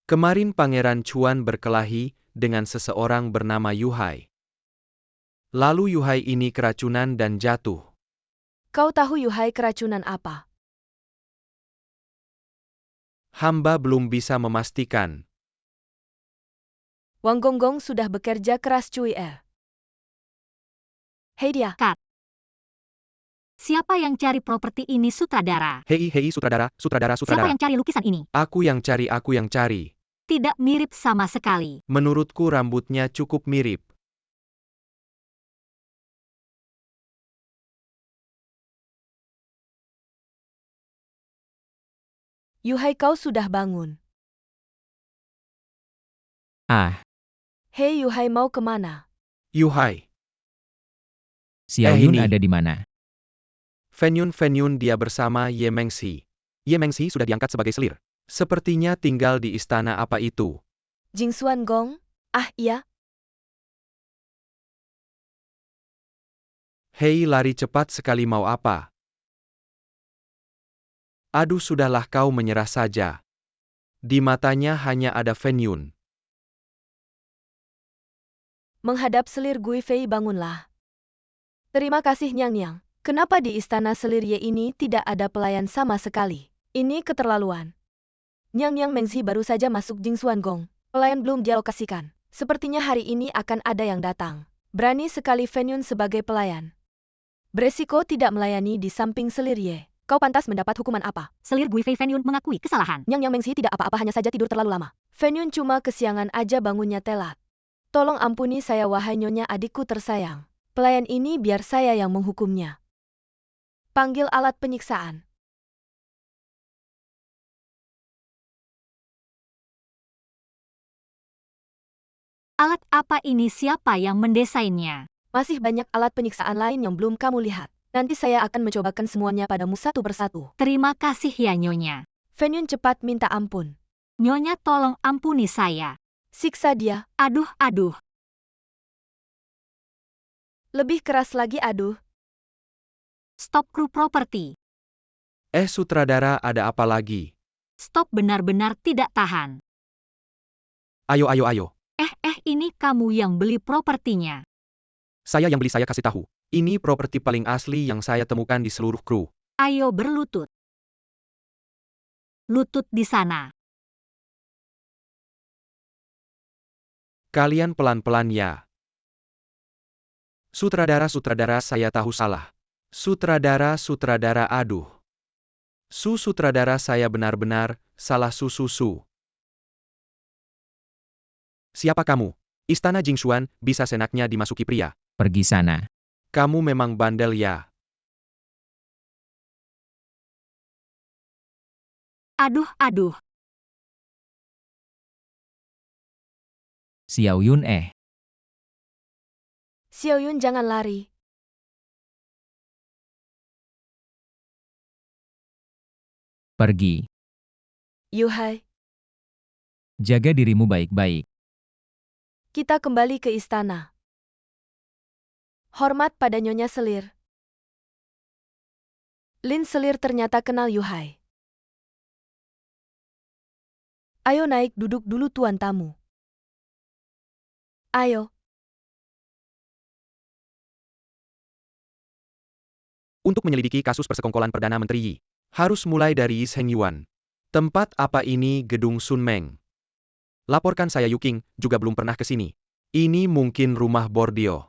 Kemarin Pangeran Chuan berkelahi dengan seseorang bernama Yuhai. Lalu Yuhai ini keracunan dan jatuh. Kau tahu Yuhai keracunan apa? Hamba belum bisa memastikan. Wang Gonggong sudah bekerja keras Cui Er. Hei dia. Siapa yang cari properti ini, sutradara? Hei sutradara. Siapa yang cari lukisan ini? Aku yang cari. Tidak mirip sama sekali. Menurutku rambutnya cukup mirip. Yuhai, kau sudah bangun. Hei Yuhai, mau kemana? Yuhai. Xiao Yun ini. ada di mana? Fenyun dia bersama Ye Mengzi. Ye Mengzi sudah diangkat sebagai selir. Sepertinya tinggal di istana apa itu. Jingxuan Gong? Ah iya. Hei, lari cepat sekali, mau apa? Aduh, sudahlah, kau menyerah saja. Di matanya hanya ada Fen Yun. Menghadap selir Gui Fei, bangunlah. Terima kasih Nyang Yang. Kenapa di istana selir Ye ini tidak ada pelayan sama sekali? Ini keterlaluan. Nyang Yang Mengzi baru saja masuk Jingsuan Gong. Pelayan belum dialokasikan. Sepertinya hari ini akan ada yang datang. Berani sekali Fen Yun sebagai pelayan. Beresiko tidak melayani di samping selir Ye. Kau pantas mendapat hukuman apa? Selir Gui Fei Fen Yun mengakui kesalahan. Nyang Yang Mengzi tidak apa-apa, hanya saja tidur terlalu lama. Fen Yun cuma kesiangan aja, bangunnya telat. Tolong ampuni saya wahai nyonya adikku tersayang. Pelayan ini biar saya yang menghukumnya. Panggil alat penyiksaan. Alat apa ini, siapa yang mendesainnya? Masih banyak alat penyiksaan lain yang belum kamu lihat. Nanti saya akan mencobakan semuanya padamu satu persatu. Terima kasih ya Nyonya. Fen Yun cepat minta ampun. Nyonya tolong ampuni saya. Siksa dia. Aduh. Lebih keras lagi, aduh. Stop kru properti. Sutradara, ada apa lagi? Stop, benar-benar tidak tahan. Ayo. Ini kamu yang beli propertinya. Saya yang beli, saya kasih tahu. Ini properti paling asli yang saya temukan di seluruh kru. Ayo berlutut. Lutut di sana. Kalian pelan-pelan ya. Sutradara, saya tahu salah. Sutradara, aduh. Sutradara, saya benar-benar salah. Siapa kamu? Istana Jingxuan bisa senaknya dimasuki pria. Pergi sana. Kamu memang bandel ya. Aduh. Xiao Yun. Xiao Yun, jangan lari. Pergi. Yuhai, Jaga dirimu baik-baik. kita kembali ke istana. Hormat pada Nyonya Selir. Lin Selir ternyata kenal Yuhai. Ayo naik, duduk dulu tuan tamu. Ayo. Untuk menyelidiki kasus persekongkolan Perdana Menteri Yi, harus mulai dari Yi Yuan. Tempat apa ini? Gedung Sun Meng. Laporkan saya Yuking, juga belum pernah ke sini. Ini mungkin rumah Bordio.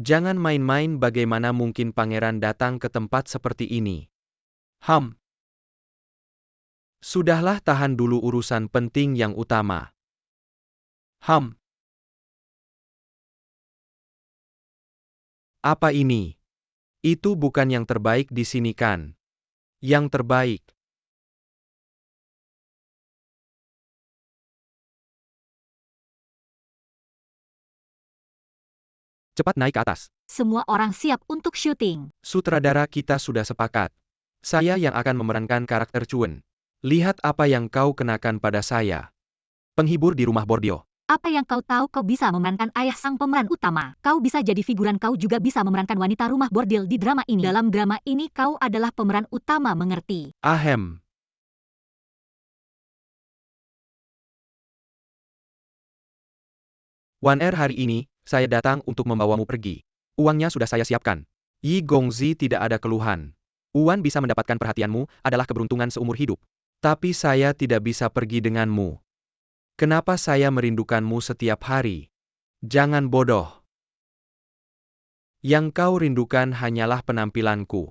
Jangan main-main, bagaimana mungkin pangeran datang ke tempat seperti ini? Sudahlah, tahan dulu, urusan penting yang utama. Apa ini? Itu bukan yang terbaik di sini kan? Yang terbaik. Cepat naik ke atas. Semua orang siap untuk syuting. Sutradara, kita sudah sepakat. Saya yang akan memerankan karakter Chuen. Lihat apa yang kau kenakan pada saya. Penghibur di rumah Bordio. Apa yang kau tahu? Kau bisa memerankan ayah sang pemeran utama. Kau bisa jadi figuran, kau juga bisa memerankan wanita rumah bordil di drama ini. Dalam drama ini kau adalah pemeran utama, mengerti? Ahem. Wan hari ini, saya datang untuk membawamu pergi. Uangnya sudah saya siapkan. Yi Gongzi tidak ada keluhan. Wan bisa mendapatkan perhatianmu adalah keberuntungan seumur hidup. Tapi saya tidak bisa pergi denganmu. Kenapa saya merindukanmu setiap hari? Jangan bodoh. Yang kau rindukan hanyalah penampilanku.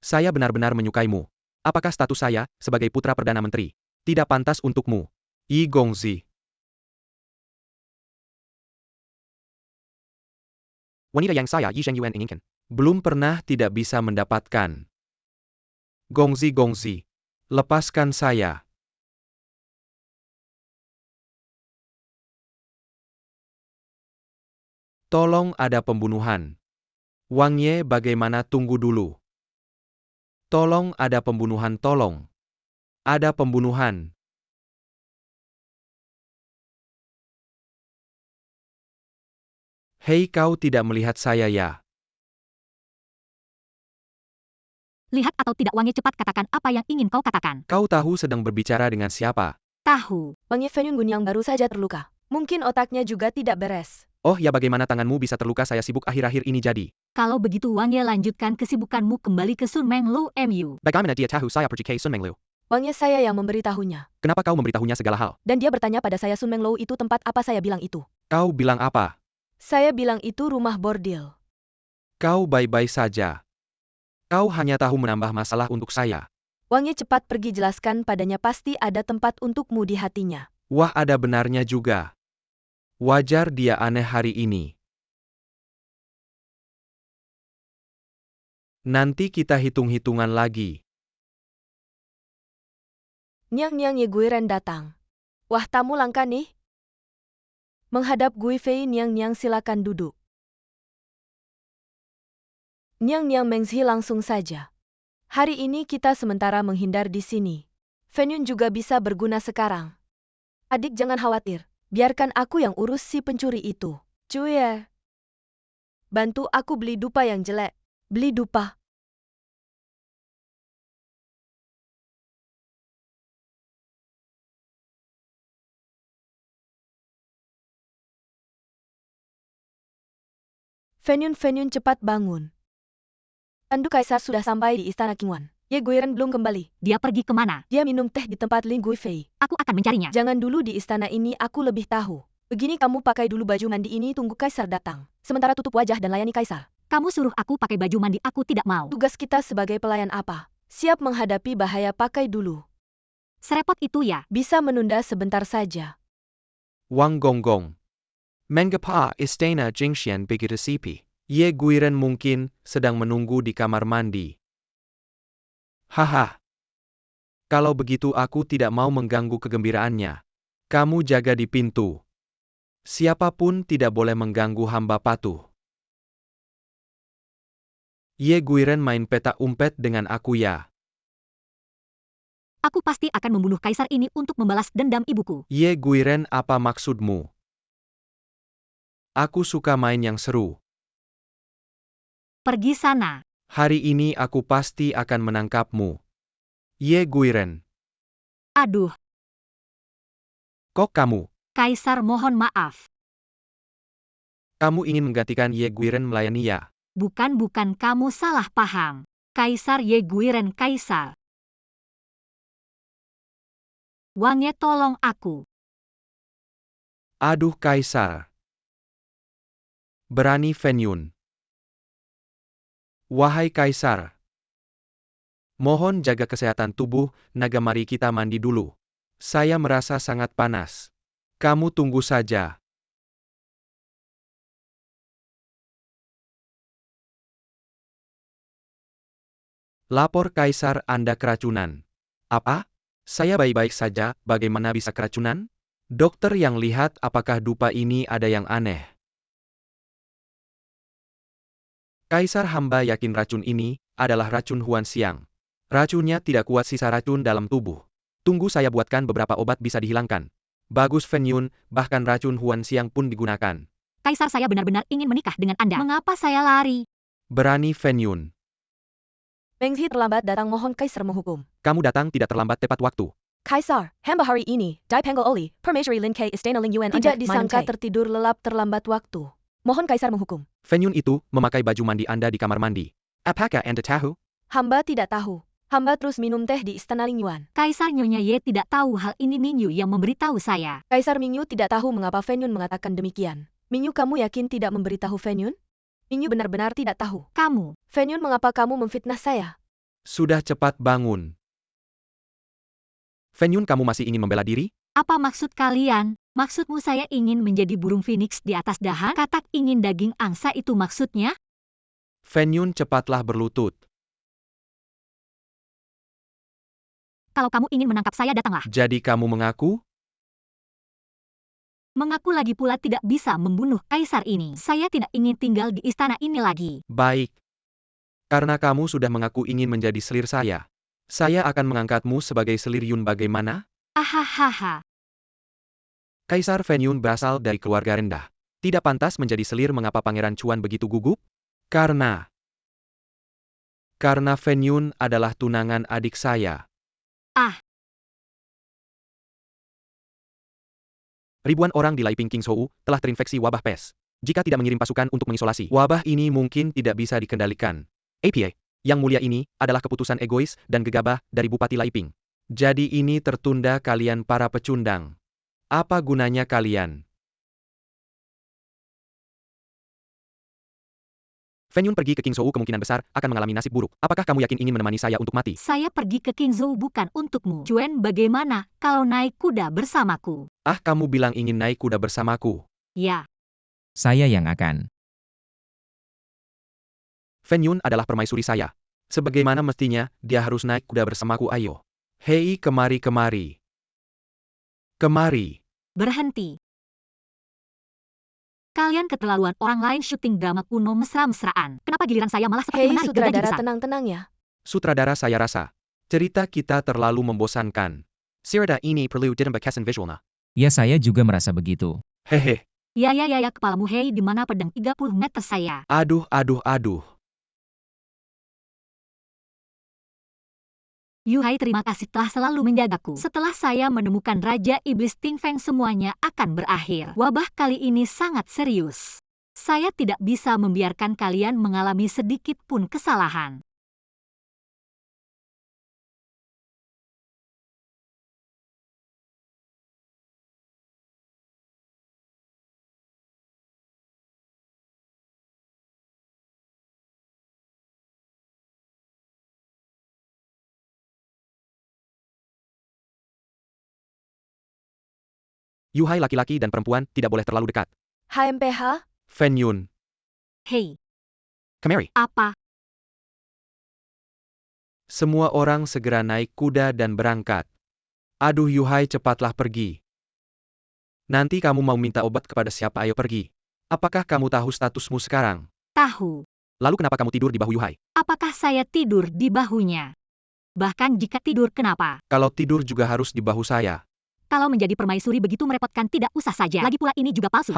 Saya benar-benar menyukaimu. Apakah status saya, sebagai putra Perdana Menteri, tidak pantas untukmu? Yi Gongzi. Wanita yang saya Yi Shengyuan inginkan, belum pernah tidak bisa mendapatkan. Gongzi, lepaskan saya. Tolong, ada pembunuhan. Wang Ye, bagaimana? Tunggu dulu. Tolong, ada pembunuhan, tolong. Ada pembunuhan. Hei, kau tidak melihat saya ya? Lihat atau tidak Wang Ye, cepat katakan apa yang ingin kau katakan. Kau tahu sedang berbicara dengan siapa? Tahu. Wang Ye Fenyun Gun yang baru saja terluka. Mungkin otaknya juga tidak beres. Oh ya, bagaimana tanganmu bisa terluka? Saya sibuk akhir-akhir ini jadi. Kalau begitu Wang Ye, lanjutkan kesibukanmu kembali ke Sun Menglu MU. Bagaimana dia tahu saya pergi ke Sun Menglu? Wang Ye, saya yang memberitahunya. Kenapa kau memberitahunya segala hal? Dan dia bertanya pada saya Sun Menglu itu tempat apa, saya bilang itu. Kau bilang apa? Saya bilang itu rumah bordil. Kau baik-baik saja. Kau hanya tahu menambah masalah untuk saya. Wang Ye cepat pergi jelaskan padanya, pasti ada tempat untukmu di hatinya. Wah, ada benarnya juga. Wajar dia aneh hari ini. Nanti kita hitung-hitungan lagi. Niang Ye Guiren datang. Wah, tamu langka nih. Menghadap Gui Fei, Niang silakan duduk. Niang Mengzi langsung saja. Hari ini kita sementara menghindar di sini. Fenyun juga bisa berguna sekarang. Adik jangan khawatir, biarkan aku yang urus si pencuri itu. Cuy, bantu aku beli dupa yang jelek. Beli dupa. Fenyun cepat bangun. Tanduk Kaisar sudah sampai di istana Qingwan. Ye Guiren belum kembali. Dia pergi kemana? Dia minum teh di tempat Ling Gui Fei. Aku akan mencarinya. Jangan dulu di istana ini, aku lebih tahu. Begini, kamu pakai dulu baju mandi ini, tunggu Kaisar datang. Sementara tutup wajah dan layani Kaisar. Kamu suruh aku pakai baju mandi, aku tidak mau. Tugas kita sebagai pelayan apa? Siap menghadapi bahaya, pakai dulu. Serepot itu ya? Bisa menunda sebentar saja. Wang Gonggong. Mengapa istana Jingxian begitu sepi? Ye Guiren mungkin sedang menunggu di kamar mandi. Haha. Kalau begitu aku tidak mau mengganggu kegembiraannya. Kamu jaga di pintu. Siapapun tidak boleh mengganggu hamba patuh. Ye Guiren main petak umpet dengan aku ya. Aku pasti akan membunuh Kaisar ini untuk membalas dendam ibuku. Ye Guiren, apa maksudmu? Aku suka main yang seru. Pergi sana. Hari ini aku pasti akan menangkapmu. Ye Guiren. Aduh, Kok kamu? Kaisar mohon maaf. Kamu ingin menggantikan Ye Guiren melayani ya? Bukan, kamu salah paham. Kaisar Ye Guiren Kaisar. Wang Ye, tolong aku. Aduh Kaisar. Berani Fenyun. Wahai Kaisar. Mohon jaga kesehatan tubuh, naga, mari kita mandi dulu. Saya merasa sangat panas. Kamu tunggu saja. Lapor Kaisar, Anda keracunan. Apa? Saya baik-baik saja, bagaimana bisa keracunan? Dokter yang lihat, apakah dupa ini ada yang aneh? Kaisar, hamba yakin racun ini adalah racun Huan Xiang. Racunnya tidak kuat, sisa racun dalam tubuh. Tunggu saya buatkan beberapa obat bisa dihilangkan. Bagus Fenyun, bahkan racun Huan Xiang pun digunakan. Kaisar, saya benar-benar ingin menikah dengan Anda. Mengapa saya lari? Berani Fenyun. Mengzi terlambat datang, mohon Kaisar menghukum. Kamu datang tidak terlambat, tepat waktu. Kaisar, hamba hari ini, Dai Penggol Oli, Permaisuri Lin K Istana Ling Yuan. Tidak disangka tertidur lelap terlambat waktu. Mohon Kaisar menghukum. Fenyun itu memakai baju mandi Anda di kamar mandi. Apakah Anda tahu? Hamba tidak tahu. Hamba terus minum teh di Istana Ling Yuan. Kaisar, Nyonya Ye tidak tahu hal ini, Mingyu yang memberitahu saya. Kaisar, Mingyu tidak tahu mengapa Fenyun mengatakan demikian. Mingyu, kamu yakin tidak memberitahu Fenyun? Mingyu benar-benar tidak tahu. Kamu. Fenyun, mengapa kamu memfitnah saya? Sudah, cepat bangun. Fenyun, kamu masih ingin membela diri? Apa maksud kalian? Maksudmu saya ingin menjadi burung phoenix di atas dahan? Katak ingin daging angsa itu maksudnya? Fenyun, cepatlah berlutut. Kalau kamu ingin menangkap saya, datanglah. Jadi kamu mengaku? Mengaku lagi pula tidak bisa membunuh Kaisar ini. Saya tidak ingin tinggal di istana ini lagi. Baik. Karena kamu sudah mengaku ingin menjadi selir saya akan mengangkatmu sebagai selir Yun, bagaimana? Ahahaha. Kaisar Fenyun berasal dari keluarga rendah. Tidak pantas menjadi selir. Mengapa Pangeran Chuan begitu gugup? Karena Karena Fen Yun adalah tunangan adik saya. Ah, Ribuan orang di Laiping Kingshou telah terinfeksi wabah pes. Jika tidak mengirim pasukan untuk mengisolasi, wabah ini mungkin tidak bisa dikendalikan. APA, yang mulia ini adalah keputusan egois dan gegabah dari Bupati Laiping. Jadi ini tertunda kalian para pecundang. Apa gunanya kalian? Fen Yun pergi ke Kingshou kemungkinan besar akan mengalami nasib buruk. Apakah kamu yakin ingin menemani saya untuk mati? saya pergi ke Qingzhou bukan untukmu. Chuan, bagaimana kalau naik kuda bersamaku? Ah, kamu bilang ingin naik kuda bersamaku. Ya, Saya yang akan. Fen Yun adalah permaisuri saya. Sebagaimana mestinya, dia harus naik kuda bersamaku. Ayo. Hei, kemari. Kemari. berhenti. Kalian keterlaluan, orang lain syuting drama kuno mesra-mesraan. Kenapa giliran saya malah seperti Hei menarik gergaji sutradara, besar? tenang-tenang ya. Sutradara, saya rasa cerita kita terlalu membosankan. Cerita ini perlu ditambahkan visualnya. Ya, saya juga merasa begitu. Hehe. Ya, kepalamu. Hei, di mana pedang 30 meter saya? Aduh. Yuhai, terima kasih telah selalu menjagaku. Setelah saya menemukan Raja Iblis Ting Feng, semuanya akan berakhir. Wabah kali ini sangat serius. Saya tidak bisa membiarkan kalian mengalami sedikit pun kesalahan. Yuhai, laki-laki dan perempuan tidak boleh terlalu dekat. HMPH? Fen Yun, Hei, kemari. apa? Semua orang segera naik kuda dan berangkat. Aduh Yuhai, cepatlah pergi. Nanti kamu mau minta obat kepada siapa? Ayo pergi. Apakah kamu tahu statusmu sekarang? Tahu. Lalu kenapa kamu tidur di bahu Yuhai? Apakah saya tidur di bahunya? Bahkan jika tidur, kenapa? Kalau tidur juga harus di bahu saya. Kalau menjadi permaisuri begitu merepotkan, tidak usah saja. Lagi pula ini juga palsu.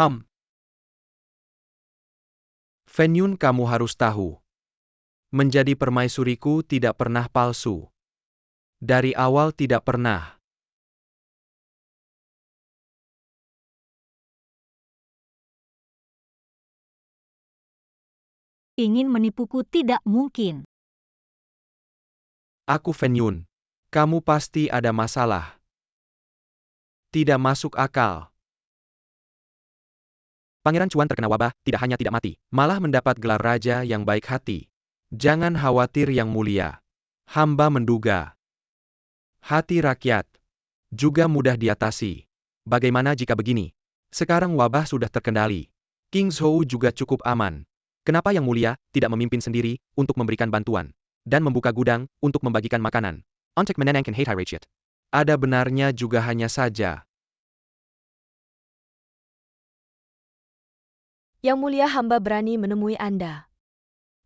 Fen Yun, kamu harus tahu. Menjadi permaisuriku tidak pernah palsu. Dari awal tidak pernah. Ingin menipuku tidak mungkin. Aku Fen Yun. Kamu pasti ada masalah. Tidak masuk akal. Pangeran Chuan terkena wabah, tidak hanya tidak mati, malah mendapat gelar raja yang baik hati. Jangan khawatir yang mulia. Hamba menduga. Hati rakyat juga mudah diatasi. Bagaimana jika begini? Sekarang wabah sudah terkendali. Kingshou juga cukup aman. Kenapa yang mulia tidak memimpin sendiri untuk memberikan bantuan dan membuka gudang untuk membagikan makanan? Untuk menenangkan hati rakyat. Ada benarnya juga, hanya saja. Yang mulia, hamba berani menemui Anda.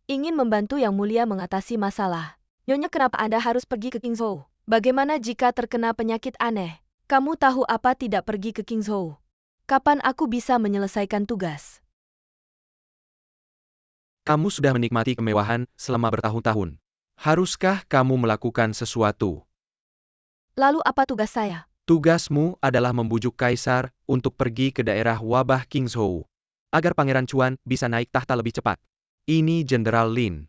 Ingin membantu yang mulia mengatasi masalah. Nyonya, kenapa Anda harus pergi ke Kingshou? Bagaimana jika terkena penyakit aneh? Kamu tahu apa tidak pergi ke Kingshou? Kapan aku bisa menyelesaikan tugas? Kamu sudah menikmati kemewahan selama bertahun-tahun. Haruskah kamu melakukan sesuatu? Lalu apa tugas saya? Tugasmu adalah membujuk kaisar untuk pergi ke daerah wabah Kingshou, agar Pangeran Chuan bisa naik tahta lebih cepat. Ini Jenderal Lin.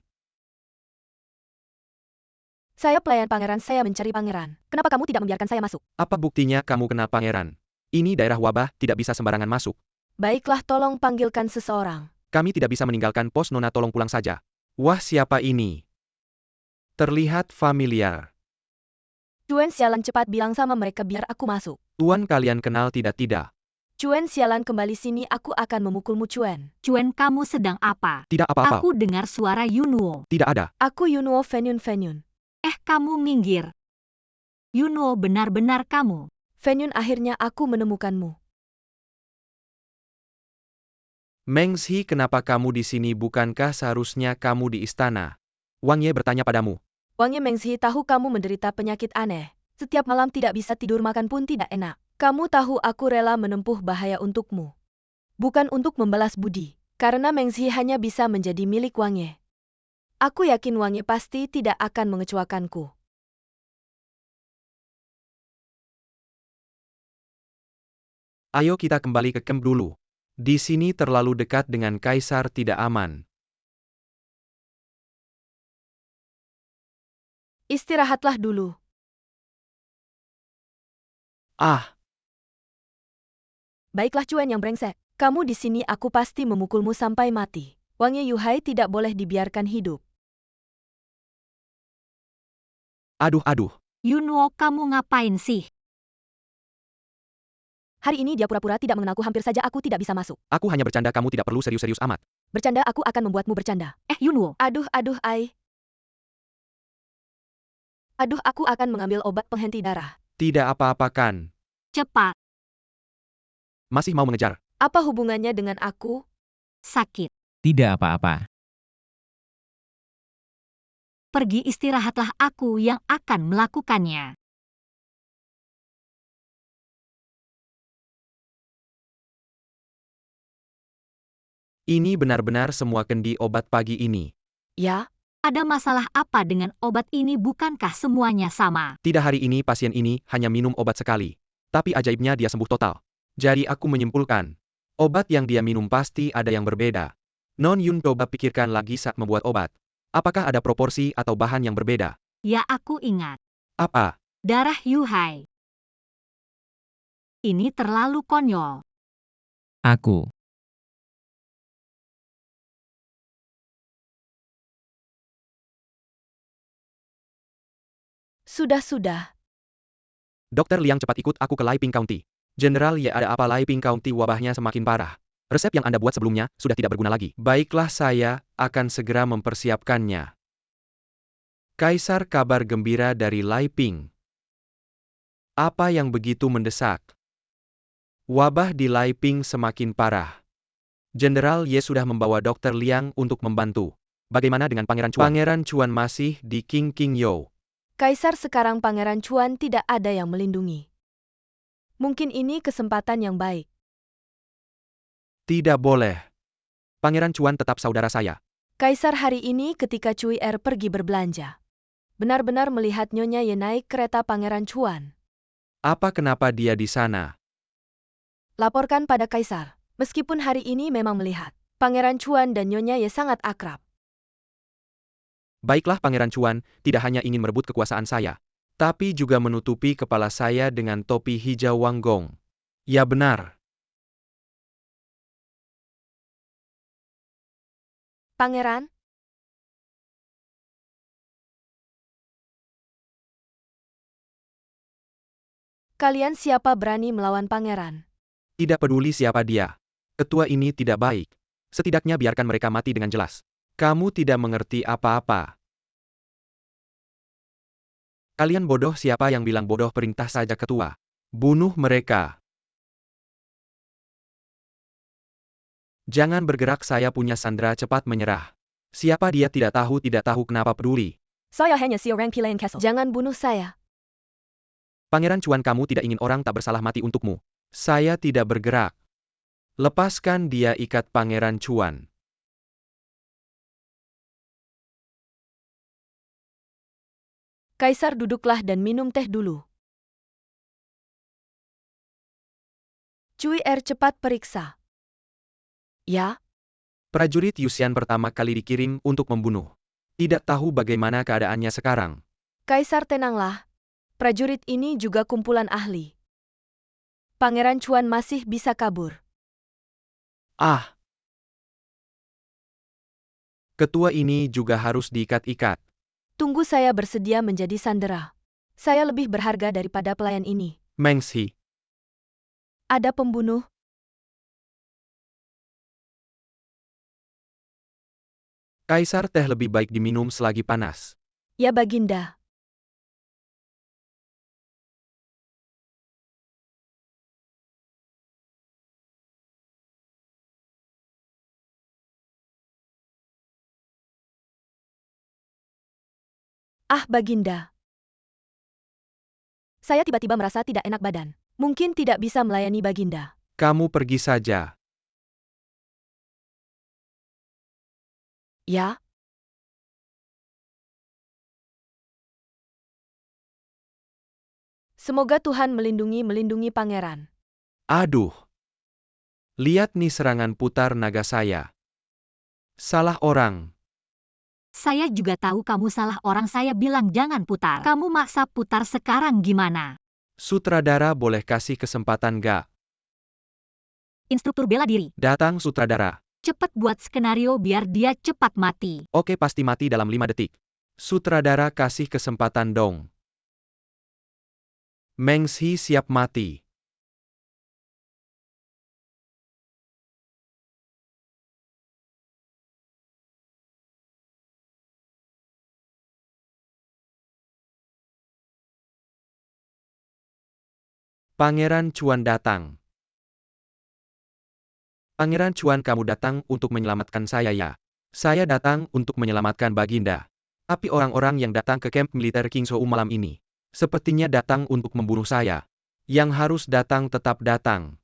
Saya pelayan pangeran, saya mencari pangeran. Kenapa kamu tidak membiarkan saya masuk? Apa buktinya kamu kenal pangeran? Ini daerah wabah, tidak bisa sembarangan masuk. Baiklah, tolong panggilkan seseorang. Kami tidak bisa meninggalkan pos, Nona, tolong pulang saja. Wah, siapa ini? Terlihat familiar. Chuan, sialan, cepat bilang sama mereka biar aku masuk. Tuan, kalian kenal tidak? Chuan, sialan, kembali sini, aku akan memukulmu, Chuan. Chuan, kamu sedang apa? Tidak apa-apa. Aku dengar suara Yunwo. Tidak ada. Aku Yunwo Fen Yun. Kamu minggir. Yunwo, benar-benar kamu. Fen Yun, akhirnya aku menemukanmu. Mengzi, kenapa kamu di sini? Bukankah seharusnya kamu di istana? Wang Ye bertanya padamu. Wang Ye, Mengzi tahu kamu menderita penyakit aneh. Setiap malam tidak bisa tidur, makan pun tidak enak. Kamu tahu aku rela menempuh bahaya untukmu. Bukan untuk membalas budi. Karena Mengzi hanya bisa menjadi milik Wang Ye. Aku yakin Wang Ye pasti tidak akan mengecewakanku. Ayo kita kembali ke camp dulu. Di sini terlalu dekat dengan kaisar tidak aman. Istirahatlah dulu. Ah, Baiklah Cuan yang brengsek. Kamu di sini aku pasti memukulmu sampai mati. Wang Ye Yuhai tidak boleh dibiarkan hidup. aduh. Yunwo, kamu ngapain sih? Hari ini dia pura-pura tidak mengenalku, hampir saja aku tidak bisa masuk. Aku hanya bercanda, kamu tidak perlu serius-serius amat. Bercanda, aku akan membuatmu bercanda. Yunwo, Aduh, ai. Aduh, aku akan mengambil obat penghenti darah. Tidak apa-apa kan? cepat, Masih mau mengejar? Apa hubungannya dengan aku? sakit. Tidak apa-apa. Pergi istirahatlah, aku yang akan melakukannya. Ini benar-benar semua kendi obat pagi ini. Ya, Ada masalah apa dengan obat ini? Bukankah semuanya sama? Tidak, hari ini pasien ini hanya minum obat sekali. Tapi ajaibnya dia sembuh total. Jadi aku menyimpulkan, obat yang dia minum pasti ada yang berbeda. Non Yun coba pikirkan lagi saat membuat obat. Apakah ada proporsi atau bahan yang berbeda? Ya, aku ingat. Apa? Darah Yuhai. Ini terlalu konyol. Aku. sudah. Dokter Liang, cepat ikut aku ke Laiping County. General ya, ada apa? Laiping County wabahnya semakin parah. Resep yang Anda buat sebelumnya sudah tidak berguna lagi. Baiklah, saya akan segera mempersiapkannya. Kaisar, kabar gembira dari Laiping. Apa yang begitu mendesak? Wabah di Laiping semakin parah. Jenderal Ye sudah membawa Dokter Liang untuk membantu. Bagaimana dengan Pangeran Chuan? Pangeran Chuan masih di King Yo. Kaisar, sekarang Pangeran Chuan tidak ada yang melindungi. Mungkin ini kesempatan yang baik. Tidak boleh. Pangeran Chuan tetap saudara saya. Kaisar, hari ini ketika Cui Er pergi berbelanja, benar-benar melihat Nyonya Ye naik kereta Pangeran Chuan. Apa kenapa dia di sana? Laporkan pada Kaisar. Meskipun hari ini memang melihat, Pangeran Chuan dan Nyonya Ye sangat akrab. Baiklah, Pangeran Chuan tidak hanya ingin merebut kekuasaan saya, tapi juga menutupi kepala saya dengan topi hijau Wang Gong. Ya benar. Pangeran? Kalian siapa berani melawan Pangeran? Tidak peduli siapa dia. Ketua ini tidak baik. Setidaknya biarkan mereka mati dengan jelas. Kamu tidak mengerti apa-apa. Kalian bodoh, siapa yang bilang bodoh? Perintah saja ketua. Bunuh mereka. Jangan bergerak, saya punya sandera, cepat menyerah. Siapa dia? Tidak tahu kenapa peduli. Saya hanya seorang pelayan castle. Jangan bunuh saya. Pangeran Chuan, kamu tidak ingin orang tak bersalah mati untukmu. Saya tidak bergerak. Lepaskan dia, ikat Pangeran Chuan. Kaisar, duduklah dan minum teh dulu. Cui Er cepat periksa. Ya, Prajurit Yuxian pertama kali dikirim untuk membunuh. Tidak tahu bagaimana keadaannya sekarang. Kaisar, tenanglah. Prajurit ini juga kumpulan ahli. Pangeran Chuan masih bisa kabur. Ah! Ketua ini juga harus diikat-ikat. Tunggu, saya bersedia menjadi sandera. Saya lebih berharga daripada pelayan ini. Mengshi. Ada pembunuh. Kaisar, teh lebih baik diminum selagi panas. Ya, Baginda. Ah, Baginda. Saya tiba-tiba merasa tidak enak badan. Mungkin tidak bisa melayani Baginda. Kamu pergi saja. Ya? Semoga Tuhan melindungi pangeran. Aduh. Lihat nih serangan putar naga saya. Salah orang. Saya juga tahu kamu salah orang, saya bilang jangan putar. Kamu maksa putar, sekarang gimana? Sutradara boleh kasih kesempatan gak? Instruktur bela diri. Datang sutradara. Cepat buat skenario biar dia cepat mati. Oke, pasti mati dalam 5 detik. Sutradara kasih kesempatan dong. Mengshi siap mati. Pangeran Chuan datang. Pangeran Chuan, kamu datang untuk menyelamatkan saya ya? Saya datang untuk menyelamatkan Baginda. Tapi orang-orang yang datang ke kamp militer King Shou malam ini, sepertinya datang untuk membunuh saya. Yang harus datang tetap datang.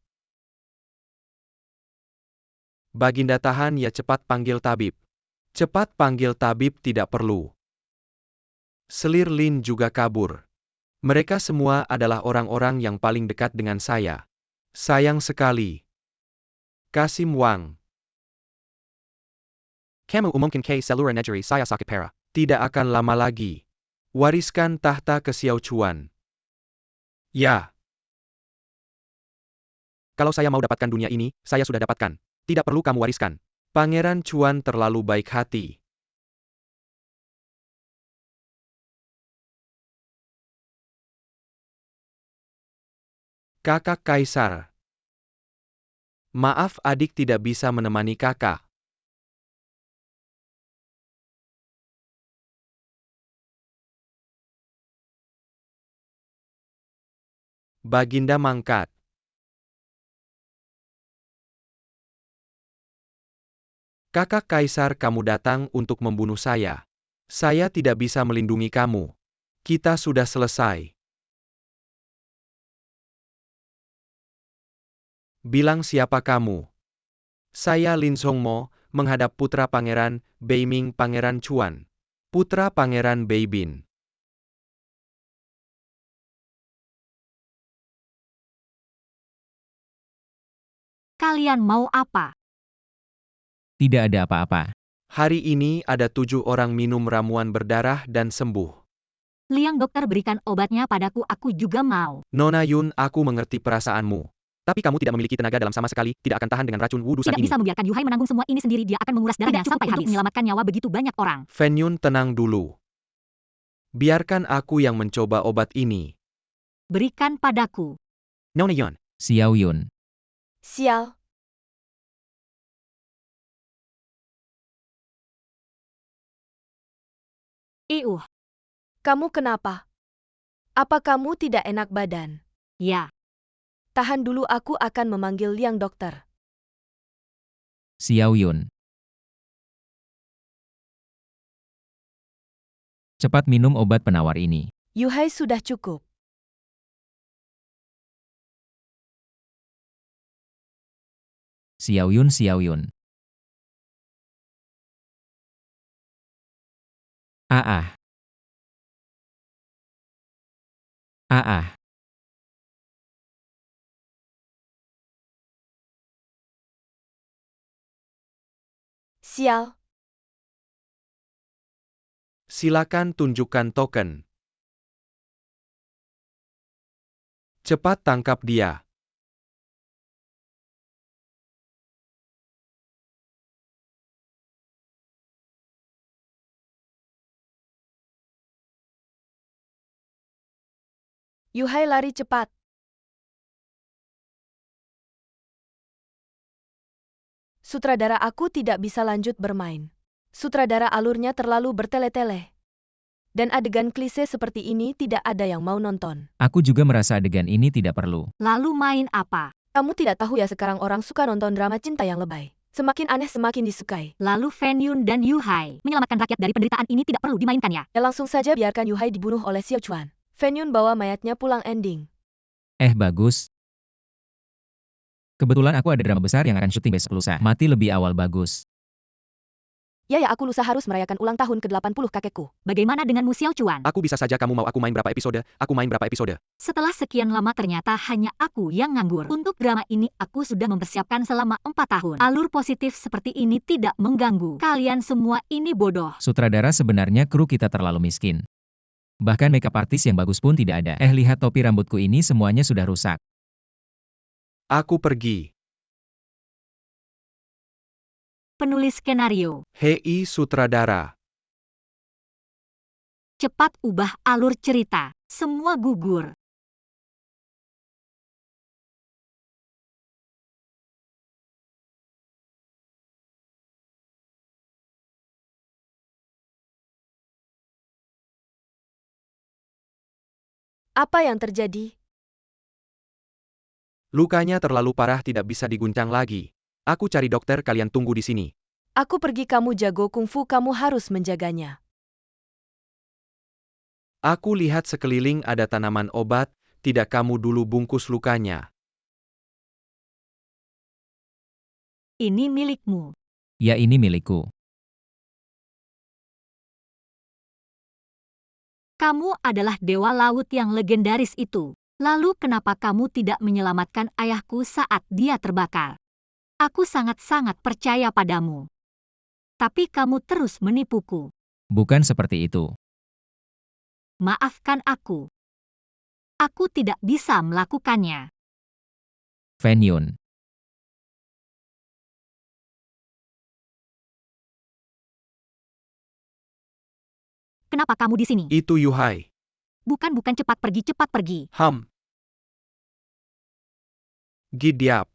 Baginda tahan ya, cepat panggil tabib. Cepat panggil tabib, tidak perlu. Selir Lin juga kabur. Mereka semua adalah orang-orang yang paling dekat dengan saya. Sayang sekali. Kasim Wang. Kamu umumkan ke seluruh negeri saya sakit parah. Tidak akan lama lagi. Wariskan tahta ke Xiao Chuan. Ya. Kalau saya mau dapatkan dunia ini, saya sudah dapatkan. Tidak perlu kamu wariskan. Pangeran Chuan terlalu baik hati. Kakak Kaisar. Maaf, adik tidak bisa menemani kakak. Baginda mangkat. Kakak Kaisar, kamu datang untuk membunuh saya. Saya tidak bisa melindungi kamu. Kita sudah selesai. Bilang siapa kamu? Saya Lin Zhongmo, menghadap putra Pangeran Beiming, Pangeran Chuan. Putra Pangeran Beibin. Kalian mau apa? Tidak ada apa-apa. Hari ini ada 7 orang minum ramuan berdarah dan sembuh. Liang dokter, berikan obatnya padaku, aku juga mau. Nona Yun, aku mengerti perasaanmu. Tapi kamu tidak memiliki tenaga dalam sama sekali, tidak akan tahan dengan racun wudusan Tidak ini. bisa membiarkan Yuhai menanggung semua ini sendiri, dia akan menguras darahnya sampai habis. Untuk menyelamatkan nyawa begitu banyak orang. Fen Yun, tenang dulu. Biarkan aku yang mencoba obat ini. Berikan padaku. Nona Yun. Xiao Yun. Sial. Iuh, Kamu kenapa? Apa kamu tidak enak badan? ya. Tahan dulu, aku akan memanggil Liang dokter. Xiao Yun. Cepat minum obat penawar ini. Yuhai, sudah cukup. Xiao Yun, Xiao Yun. Ah. Sial. Silakan tunjukkan token. Cepat tangkap dia. Yuhai, lari cepat. Sutradara, aku tidak bisa lanjut bermain. Sutradara, alurnya terlalu bertele-tele. Dan adegan klise seperti ini tidak ada yang mau nonton. Aku juga merasa adegan ini tidak perlu. Lalu main apa? Kamu tidak tahu ya, sekarang orang suka nonton drama cinta yang lebay. Semakin aneh semakin disukai. Lalu Fen Yun dan Yuhai. Menyelamatkan rakyat dari penderitaan ini tidak perlu dimainkan ya? Ya langsung saja biarkan Yuhai dibunuh oleh Xiao Chuan. Fen Yun bawa mayatnya pulang ending. Bagus. Kebetulan aku ada drama besar yang akan syuting besok lusa. Mati lebih awal bagus. Ya, aku lusa harus merayakan ulang tahun ke-80 kakekku. Bagaimana denganmu Xiao Chuan? Aku bisa saja kamu mau aku main berapa episode, aku main berapa episode. Setelah sekian lama ternyata hanya aku yang nganggur. Untuk drama ini aku sudah mempersiapkan selama 4 tahun. Alur positif seperti ini tidak mengganggu. Kalian semua ini bodoh. Sutradara, sebenarnya kru kita terlalu miskin. Bahkan makeup artis yang bagus pun tidak ada. Lihat topi rambutku ini, semuanya sudah rusak. Aku pergi. Penulis skenario, Hei sutradara. cepat ubah alur cerita. Semua gugur. Apa yang terjadi? Lukanya terlalu parah, tidak bisa diguncang lagi. Aku cari dokter, kalian tunggu di sini. Aku pergi, kamu jago kungfu, kamu harus menjaganya. Aku lihat sekeliling ada tanaman obat, tidak kamu dulu bungkus lukanya. Ini milikmu. Ya, ini milikku. Kamu adalah dewa laut yang legendaris itu. Lalu kenapa kamu tidak menyelamatkan ayahku saat dia terbakar? Aku sangat-sangat percaya padamu. Tapi kamu terus menipuku. Bukan seperti itu. Maafkan aku. Aku tidak bisa melakukannya. Fan Yun. Kenapa kamu di sini? Itu Yuhai. Bukan cepat pergi, cepat pergi. Gidiap.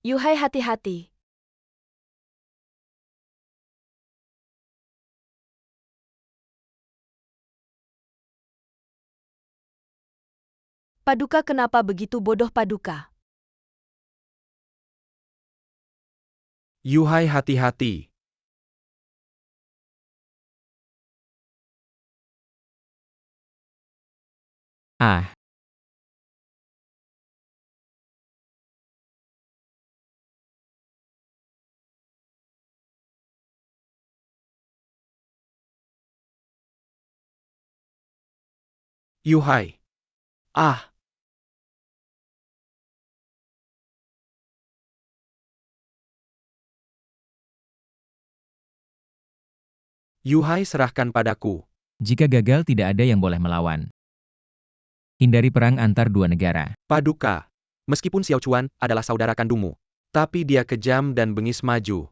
Yuhai, hati-hati. Paduka, kenapa begitu bodoh Paduka? Yuhai, hati-hati. Ah, Yuhai. Ah. Yuhai, serahkan padaku. jika gagal tidak ada yang boleh melawan. Hindari perang antar dua negara. Paduka. Meskipun Xiao Chuan adalah saudara kandungmu, tapi dia kejam dan bengis maju.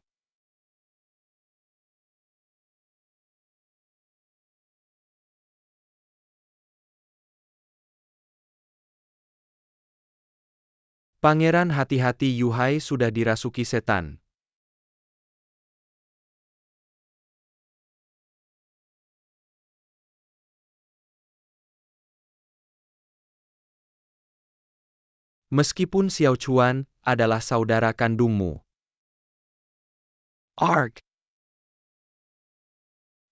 Pangeran, hati-hati, Yuhai sudah dirasuki setan. Meskipun Xiao Chuan adalah saudara kandungmu. Arg.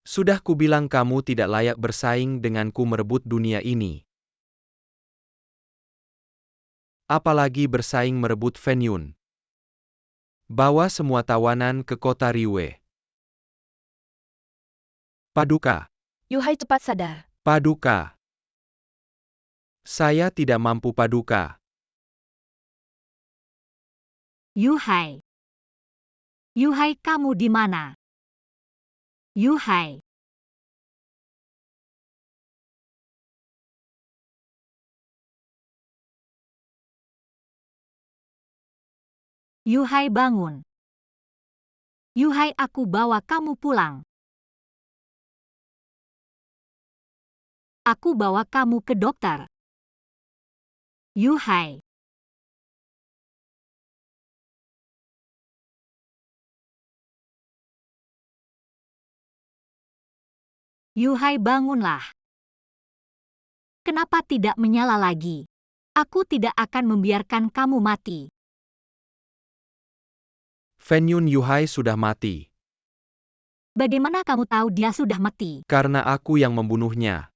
Sudah kubilang kamu tidak layak bersaing denganku merebut dunia ini. Apalagi bersaing merebut Fan Yun. Bawa semua tawanan ke kota Riwe. Paduka. Yuhai, cepat sadar. Paduka. Saya tidak mampu, Paduka. Yuhai. Yuhai, kamu di mana? Yuhai. Yuhai, bangun. Yuhai, aku bawa kamu pulang. Aku bawa kamu ke dokter. Yuhai. Yuhai, bangunlah. Kenapa tidak menyala lagi? Aku tidak akan membiarkan kamu mati. Fan Yun, Yuhai sudah mati. Bagaimana kamu tahu dia sudah mati? Karena aku yang membunuhnya.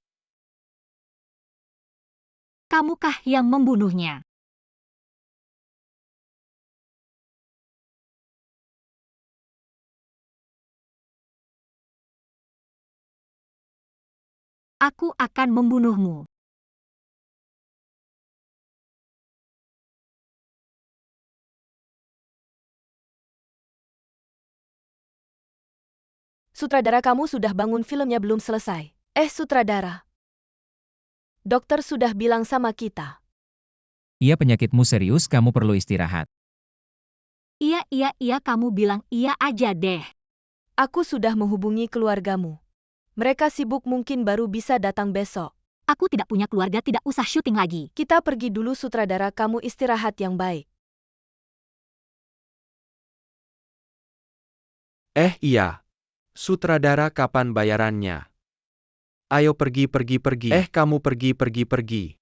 Kamukah yang membunuhnya? Aku akan membunuhmu. Sutradara kamu sudah bangun, filmnya belum selesai. Sutradara. Dokter sudah bilang sama kita. Iya, penyakitmu serius, kamu perlu istirahat. Iya, kamu bilang iya aja deh. Aku sudah menghubungi keluargamu. Mereka sibuk, mungkin baru bisa datang besok. Aku tidak punya keluarga, tidak usah syuting lagi. Kita pergi dulu, sutradara, kamu istirahat yang baik. Iya. Sutradara, kapan bayarannya? Ayo pergi. Kamu pergi.